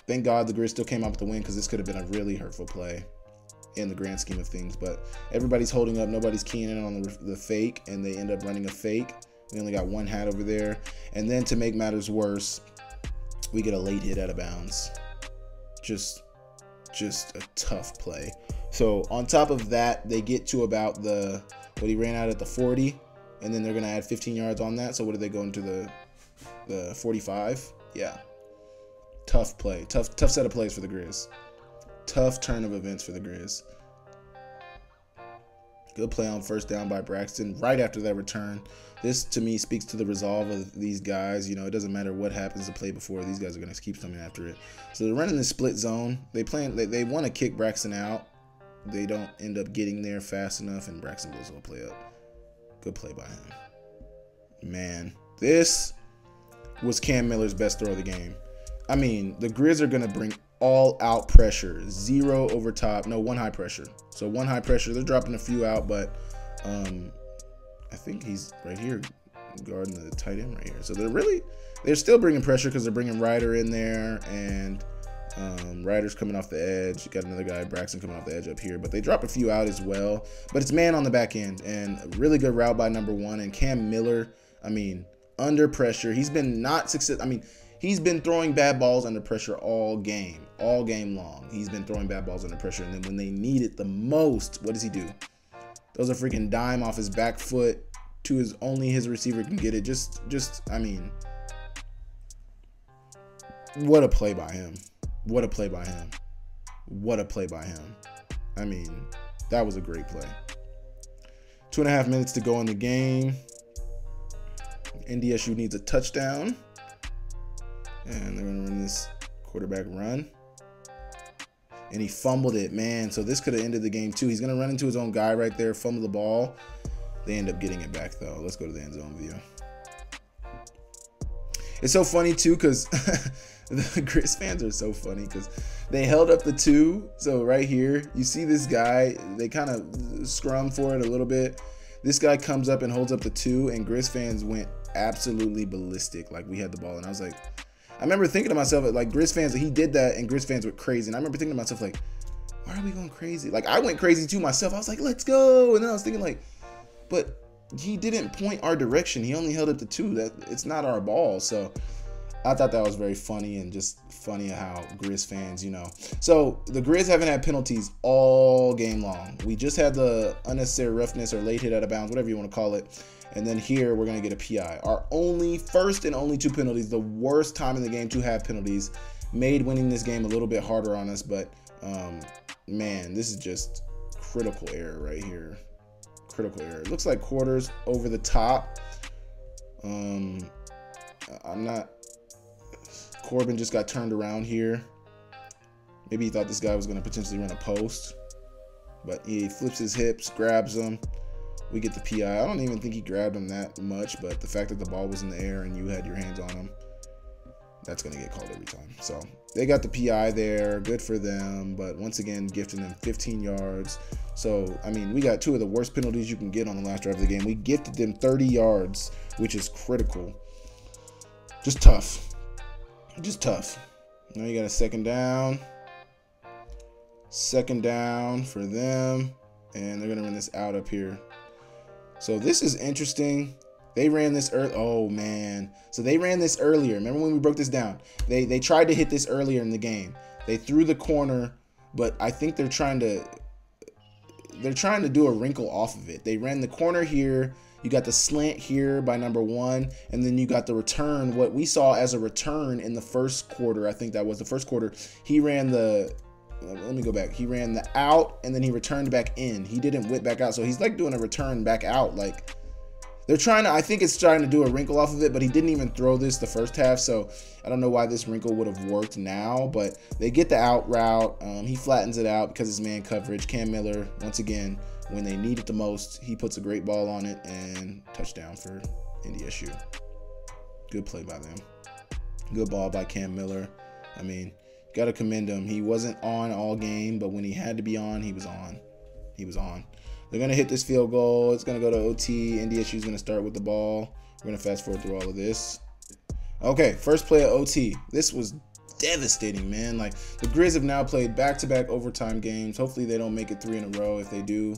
S1: thank God the Grizz still came out with the win, because this could have been a really hurtful play in the grand scheme of things. But everybody's holding up. Nobody's keying in on the fake, and they end up running a fake. We only got one hat over there. And then to make matters worse, we get a late hit out of bounds. Just a tough play. So on top of that, they get to about what he ran out at the 40. And then they're going to add 15 yards on that. So what do they go into the 45? Yeah. Tough play. Tough set of plays for the Grizz. Tough turn of events for the Grizz. Good play on first down by Braxton right after that return. This, to me, speaks to the resolve of these guys. You know, it doesn't matter what happens the play before. These guys are going to keep coming after it. So they're running the split zone. They want to kick Braxton out. They don't end up getting there fast enough, and Braxton blows the whole play up. Good play by him. Man, this was Cam Miller's best throw of the game. I mean, the Grizz are going to bring all-out pressure. 0 over top. No, 1 high pressure. So 1 high pressure. They're dropping a few out, but I think he's right here guarding the tight end right here. So they're still bringing pressure because they're bringing Ryder in there, and Ryder's coming off the edge. You got another guy, Braxton, coming off the edge up here. But they drop a few out as well. But it's man on the back end, and a really good route by number 1. And Cam Miller, I mean, under pressure. He's been not successful. I mean, he's been throwing bad balls under pressure all game long. He's been throwing bad balls under pressure. And then when they need it the most, what does he do? Those are freaking dime off his back foot to only his receiver can get it. I mean, what a play by him. What a play by him. What a play by him. I mean, that was a great play. 2.5 minutes to go in the game. NDSU needs a touchdown. And they're going to run this quarterback run. and he fumbled it, man. So this could have ended the game too. He's gonna run into his own guy right there, fumble the ball. They end up getting it back though. Let's go to the end zone view. It's so funny too, because the Grizz fans are so funny because they held up the 2. So right here, you see this guy, they kind of scrum for it a little bit. This guy comes up and holds up the 2, and Grizz fans went absolutely ballistic. Like, we had the ball, and I was like, I remember thinking to myself, like, Grizz fans, he did that, and Grizz fans went crazy. And I remember thinking to myself, like, why are we going crazy? Like, I went crazy too myself. I was like, let's go. And then I was thinking, like, but he didn't point our direction. He only held up the 2. That it's not our ball. So I thought that was very funny, and just funny how Grizz fans, you know. So the Grizz haven't had penalties all game long. We just had the unnecessary roughness or late hit out of bounds, whatever you want to call it. And then here we're going to get a PI. Our first and only 2 penalties, the worst time in the game to have penalties, made winning this game a little bit harder on us. But man, this is just critical error right here. Critical error. It looks like quarters over the top. Corbin just got turned around here. Maybe he thought this guy was going to potentially run a post, but he flips his hips, grabs him. We get the PI. I don't even think he grabbed him that much, but the fact that the ball was in the air and you had your hands on him, that's going to get called every time. So they got the PI there. Good for them. But once again, gifting them 15 yards. So, I mean, we got 2 of the worst penalties you can get on the last drive of the game. We gifted them 30 yards, which is critical. Just tough. Just tough. Now you got a second down. Second down for them. And they're going to run this out up here. So this is interesting. They ran this early. Oh, man. So they ran this earlier. Remember when we broke this down? They tried to hit this earlier in the game. They threw the corner, but I think they're trying to do a wrinkle off of it. They ran the corner here. You got the slant here by number 1, and then you got the return, what we saw as a return in the first quarter. I think that was the first quarter. He ran the, let me go back. He ran the out, and then he returned back in. He didn't whip back out, so he's like doing a return back out. Like, they're trying to, I think it's trying to do a wrinkle off of it, but he didn't even throw this the first half, so I don't know why this wrinkle would have worked now, but they get the out route. He flattens it out because it's man coverage. Cam Miller, once again, when they need it the most, he puts a great ball on it, and touchdown for Ndsu. Good play by them. Good ball by Cam Miller. I mean, got to commend him. He wasn't on all game, but when he had to be on, he was on. He was on. They're going to hit this field goal. It's going to go to OT. Ndsu is going to start with the ball. We're going to fast forward through all of this. Okay, first play of OT. This was devastating, man. Like, the Grizz have now played back-to-back overtime games. Hopefully they don't make it 3 in a row. If they do,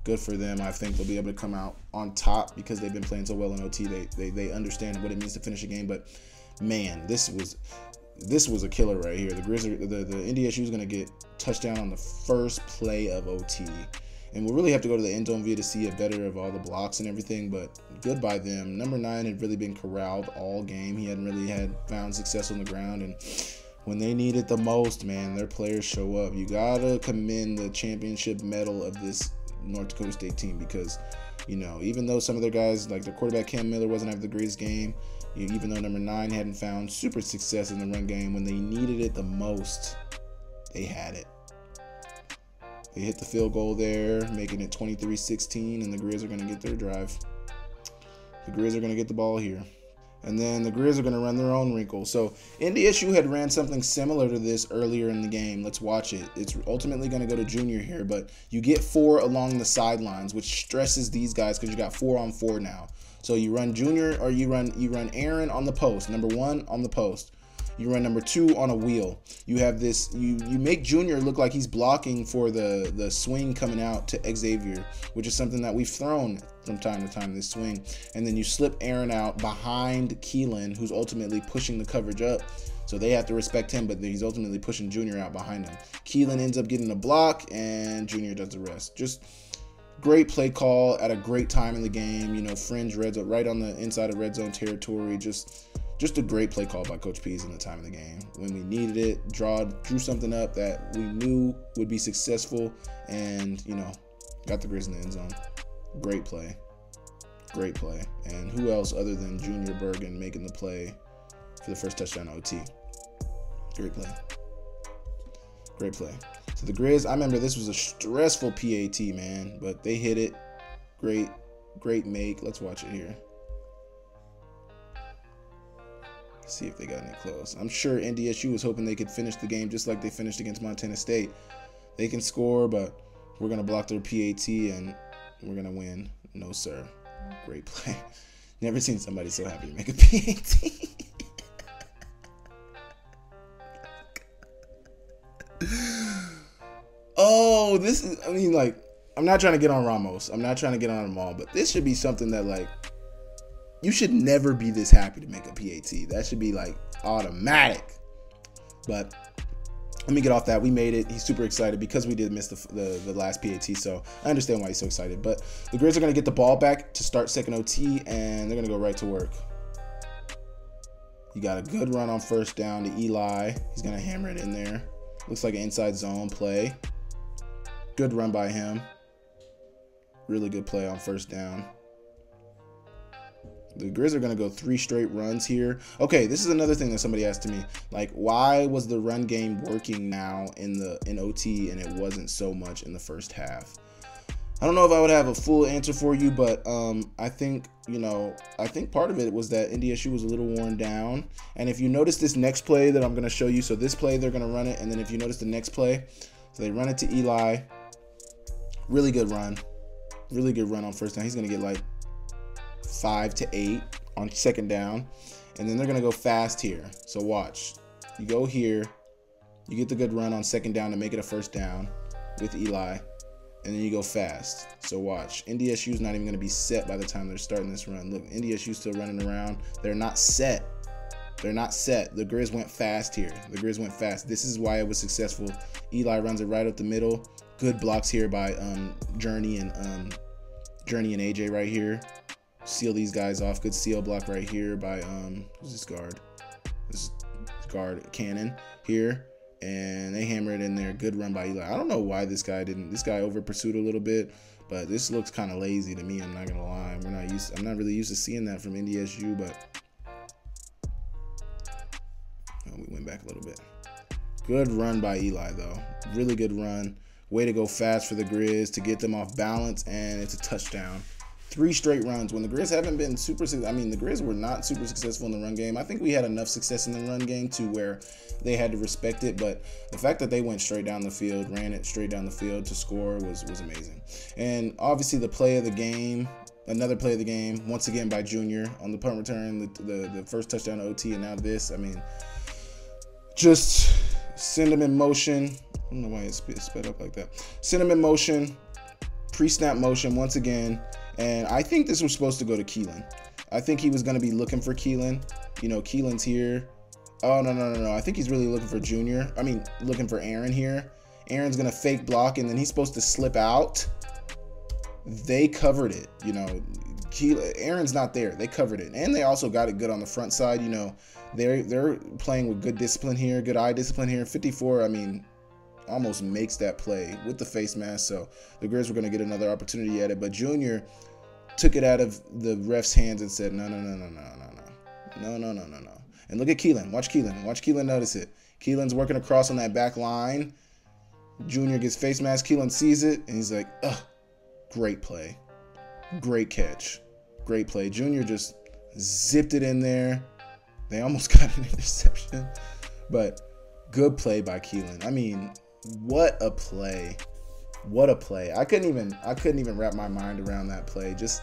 S1: good for them. I think they'll be able to come out on top because they've been playing so well in OT. They understand what it means to finish a game. But man, this was a killer right here. The Grizz, the Ndsu is going to get touchdown on the first play of OT. And we'll really have to go to the end zone view to see a better of all the blocks and everything, but good by them. Number 9 had really been corralled all game. He hadn't really found success on the ground, and when they need it the most, man, their players show up. You gotta commend the championship medal of this North Dakota State team because, you know, even though some of their guys, like their quarterback Cam Miller, wasn't having the greatest game, even though number 9 hadn't found super success in the run game, when they needed it the most, they had it. They hit the field goal there, making it 23-16, and the Grizz are going to get their drive. The Grizz are going to get the ball here. And then the Grizz are going to run their own wrinkle. So Ndsu had ran something similar to this earlier in the game. Let's watch it. It's ultimately going to go to Junior here, but you get 4 along the sidelines, which stresses these guys because you got 4 on 4 now. So you run Junior, or you run Aaron on the post, number 1 on the post. You run number 2 on a wheel. You have this, you make Junior look like he's blocking for the swing coming out to Xavier, which is something that we've thrown from time to time, this swing. And then you slip Aaron out behind Keelan, who's ultimately pushing the coverage up. So they have to respect him, but he's ultimately pushing Junior out behind him. Keelan ends up getting a block, and Junior does the rest. Just great play call at a great time in the game. You know, fringe red zone, right on the inside of red zone territory. Just a great play call by Coach Pease in the time of the game. When we needed it, drew something up that we knew would be successful, and, you know, got the Grizz in the end zone. Great play. Great play. And who else other than Junior Bergen making the play for the first touchdown OT? Great play. Great play. So So the Grizz, I remember this was a stressful PAT, man, but they hit it. Great make. Let's watch it here. See if they got any close. I'm sure NDSU was hoping they could finish the game just like they finished against Montana State. They can score, but we're going to block their PAT and we're going to win. No, sir. Great play. Never seen somebody so happy to make a PAT. Oh, this is, I mean, like, I'm not trying to get on Ramos. I'm not trying to get on them all, but this should be something that, like, you should never be this happy to make a PAT. That should be, like, automatic. But let me get off that. We made it. He's super excited because we did miss the last PAT, so I understand why he's so excited. But the Grizz are going to get the ball back to start second OT, and they're going to go right to work. You got a good run on first down to Eli. He's going to hammer it in there. Looks like an inside zone play. Good run by him. Really good play on first down. The Grizz are going to go 3 straight runs here. Okay, this is another thing that somebody asked to me. Like, why was the run game working now in OT and it wasn't so much in the first half? I don't know if I would have a full answer for you, but I think, I think part of it was that NDSU was a little worn down. And if you notice this next play that I'm going to show you, so this play, they're going to run it. And then if you notice the next play, so they run it to Eli. Really good run. Really good run on first down. He's going to get like 5 to 8 on second down. And then they're going to go fast here. So watch. You go here. You get the good run on second down to make it a first down with Eli. And then you go fast. So watch. NDSU's not even going to be set by the time they're starting this run. Look, NDSU's still running around. They're not set. They're not set. The Grizz went fast here. The Grizz went fast. This is why it was successful. Eli runs it right up the middle. Good blocks here by Journey and AJ right here. Seal these guys off. Good seal block right here by who's this guard? This guard Cannon here. And they hammer it in there. Good run by Eli. I don't know why this guy over pursued a little bit, but this looks kind of lazy to me. I'm not gonna lie. I'm not really used to seeing that from NDSU, but we went back a little bit. Good run by Eli though. Really good run. Way to go fast for the Grizz to get them off balance, and it's a touchdown. 3 straight runs. When the Grizz haven't been the Grizz were not super successful in the run game. I think we had enough success in the run game to where they had to respect it, but the fact that they went straight down the field, ran it straight down the field to score was amazing. And obviously the play of the game, another play of the game, once again by Junior on the punt return, the first touchdown to OT, and now this. I mean, just send them in motion. I don't know why it's sped up like that. Send them in motion, pre-snap motion once again. And I think this was supposed to go to Keelan. I think he was going to be looking for Keelan. Keelan's here. Oh, no. I think he's really looking for Junior. I mean, looking for Aaron here. Aaron's going to fake block, and then he's supposed to slip out. They covered it. Aaron's not there. They covered it. And they also got it good on the front side. They're playing with good discipline here, good eye discipline here. 54, I mean, almost makes that play with the face mask. So the Grizz were going to get another opportunity at it, but Junior took it out of the ref's hands and said, no. And look at Keelan. Watch Keelan notice it. Keelan's working across on that back line. Junior gets face mask. Keelan sees it, and he's like, ugh, great play. Great catch. Great play. Junior just zipped it in there. They almost got an interception, but good play by Keelan. I mean, what a play. What a play. I couldn't even wrap my mind around that play. Just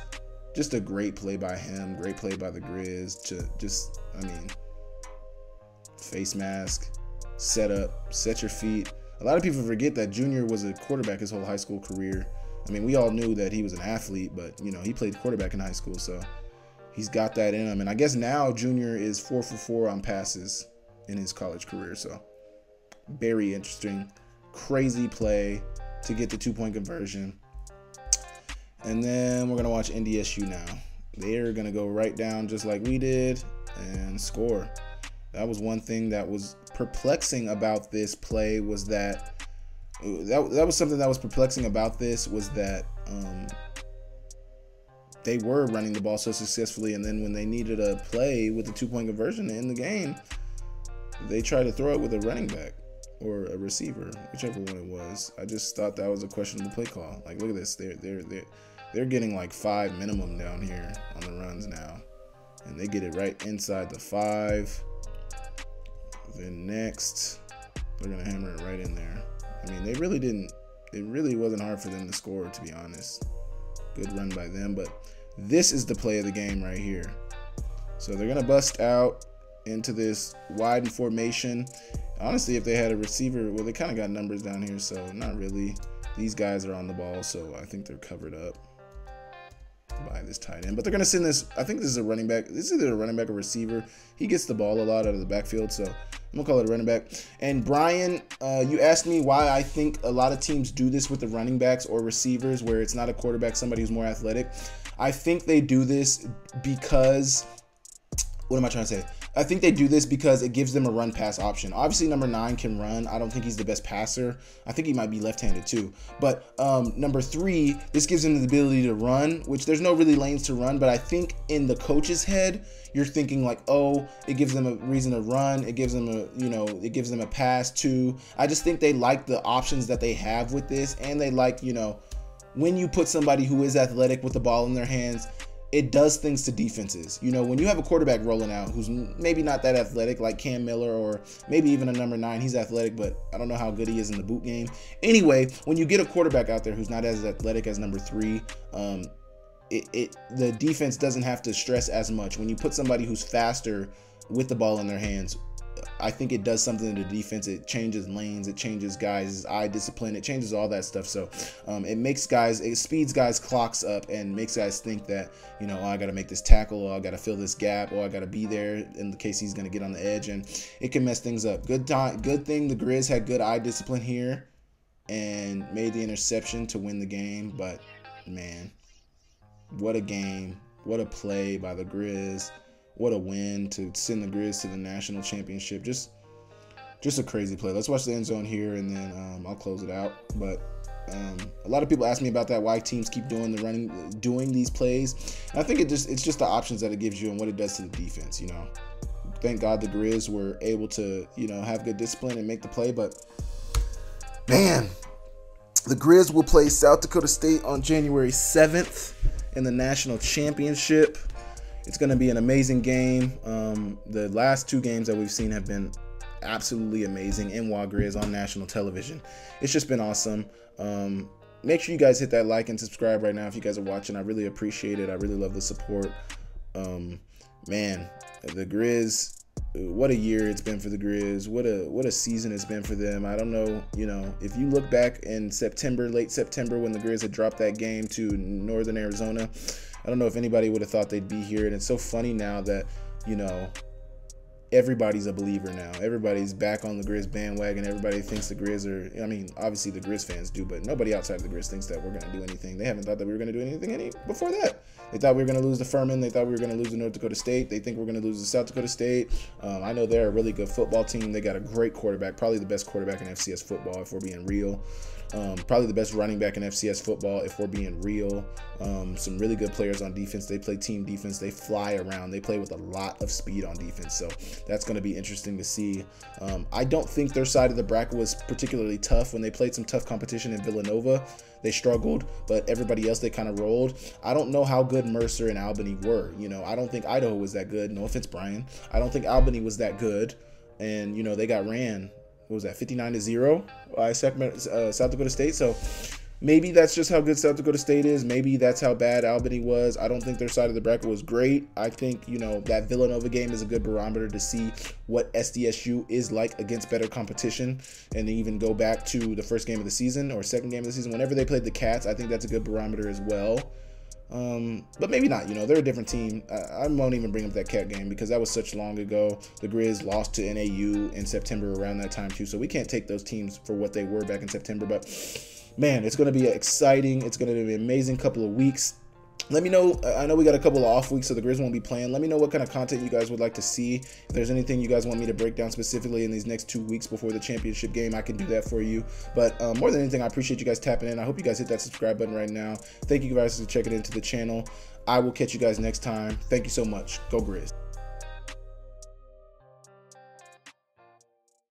S1: a great play by him. Great play by the Grizz. I mean, face mask, set up, set your feet. A lot of people forget that Junior was a quarterback his whole high school career. I mean, we all knew that he was an athlete, but, he played quarterback in high school, so he's got that in him. And I guess now Junior is 4 for 4 on passes in his college career, so very interesting. Crazy play to get the 2-point conversion. And then we're going to watch NDSU now. They're going to go right down just like we did and score. That was one thing that was perplexing about this play was that was something that was perplexing about this was that they were running the ball so successfully, and then when they needed a play with the 2-point conversion to end the game, they tried to throw it with a running back. or a receiver, whichever one it was. I just thought that was a questionable play call. Like, look at this. They're getting like 5 minimum down here on the runs now, and they get it right inside the 5. Then next, they're gonna hammer it right in there. I mean, they really didn't. It really wasn't hard for them to score, to be honest. Good run by them, but this is the play of the game right here. So they're gonna bust out into this wide formation. Honestly, if they had a receiver, well, they kind of got numbers down here, so not really. These guys are on the ball, so I think they're covered up by this tight end. But they're gonna send this. I think this is a running back. This is either a running back or receiver. He gets the ball a lot out of the backfield, so I'm gonna call it a running back. And Brian, you asked me why I think a lot of teams do this with the running backs or receivers, where it's not a quarterback, somebody who's more athletic. I think they do this because, what am I trying to say? I think they do this because it gives them a run pass option. Obviously, number 9 can run. I don't think he's the best passer. I think he might be left-handed too. But number 3, this gives him the ability to run, which there's no really lanes to run. But I think in the coach's head, you're thinking like, oh, it gives them a reason to run. It gives them a, it gives them a pass too. I just think they like the options that they have with this, and they like, when you put somebody who is athletic with the ball in their hands, it does things to defenses. When you have a quarterback rolling out who's maybe not that athletic, like Cam Miller, or maybe even a number 9, he's athletic, but I don't know how good he is in the boot game. Anyway, when you get a quarterback out there who's not as athletic as number 3, the defense doesn't have to stress as much. When you put somebody who's faster with the ball in their hands, I think it does something to the defense. It changes lanes, it changes guys' eye discipline, it changes all that stuff. So it speeds guys' clocks up and makes guys think that, oh, I got to make this tackle, or I got to fill this gap, or I got to be there in the case he's going to get on the edge, and it can mess things up. Good thing the Grizz had good eye discipline here and made the interception to win the game. But man, what a game, what a play by the Grizz. What a win to send the Grizz to the national championship. Just a crazy play. Let's watch the end zone here, and then I'll close it out. But a lot of people ask me about that, why teams keep doing these plays. And I think it's just the options that it gives you and what it does to the defense. Thank God the Grizz were able to have good discipline and make the play. But man, the Grizz will play South Dakota State on January 7th in the national championship. It's going to be an amazing game. The last 2 games that we've seen have been absolutely amazing in Grizz on national television. It's just been awesome. Make sure you guys hit that like and subscribe right now if you guys are watching. I really appreciate it. I really love the support. Man, the Grizz, what a year it's been for the Grizz. What a season it's been for them. I don't know, if you look back in September, late September, when the Grizz had dropped that game to Northern Arizona, I don't know if anybody would have thought they'd be here. And it's so funny now that, everybody's a believer now. Everybody's back on the Grizz bandwagon. Everybody thinks the Grizz are, obviously the Grizz fans do, but nobody outside of the Grizz thinks that we're going to do anything. They haven't thought that we were going to do anything before that. They thought we were going to lose to Furman. They thought we were going to lose to North Dakota State. They think we're going to lose to South Dakota State. I know they're a really good football team. They got a great quarterback, probably the best quarterback in FCS football, if we're being real. Probably the best running back in FCS football, if we're being real. Some really good players on defense. They play team defense. They fly around. They play with a lot of speed on defense. So that's going to be interesting to see. I don't think their side of the bracket was particularly tough. When they played some tough competition in Villanova, they struggled, but everybody else, they kind of rolled. I don't know how good Mercer and Albany were. I don't think Idaho was that good. No offense, Brian. I don't think Albany was that good. And, they got ran. What was that, 59-0 by South Dakota State? So maybe that's just how good South Dakota State is. Maybe that's how bad Albany was. I don't think their side of the bracket was great. I think, that Villanova game is a good barometer to see what SDSU is like against better competition, and even go back to the first game of the season or second game of the season. Whenever they played the Cats, I think that's a good barometer as well. But maybe not, they're a different team. I won't even bring up that Cat game because that was such long ago. The Grizz lost to NAU in September around that time too, so we can't take those teams for what they were back in September. But man, it's going to be exciting. It's going to be an amazing couple of weeks. Let me know. I know we got a couple of off weeks, so the Grizz won't be playing. Let me know what kind of content you guys would like to see. If there's anything you guys want me to break down specifically in these next 2 weeks before the championship game, I can do that for you. But more than anything, I appreciate you guys tapping in. I hope you guys hit that subscribe button right now. Thank you guys for checking into the channel. I will catch you guys next time. Thank you so much. Go Grizz.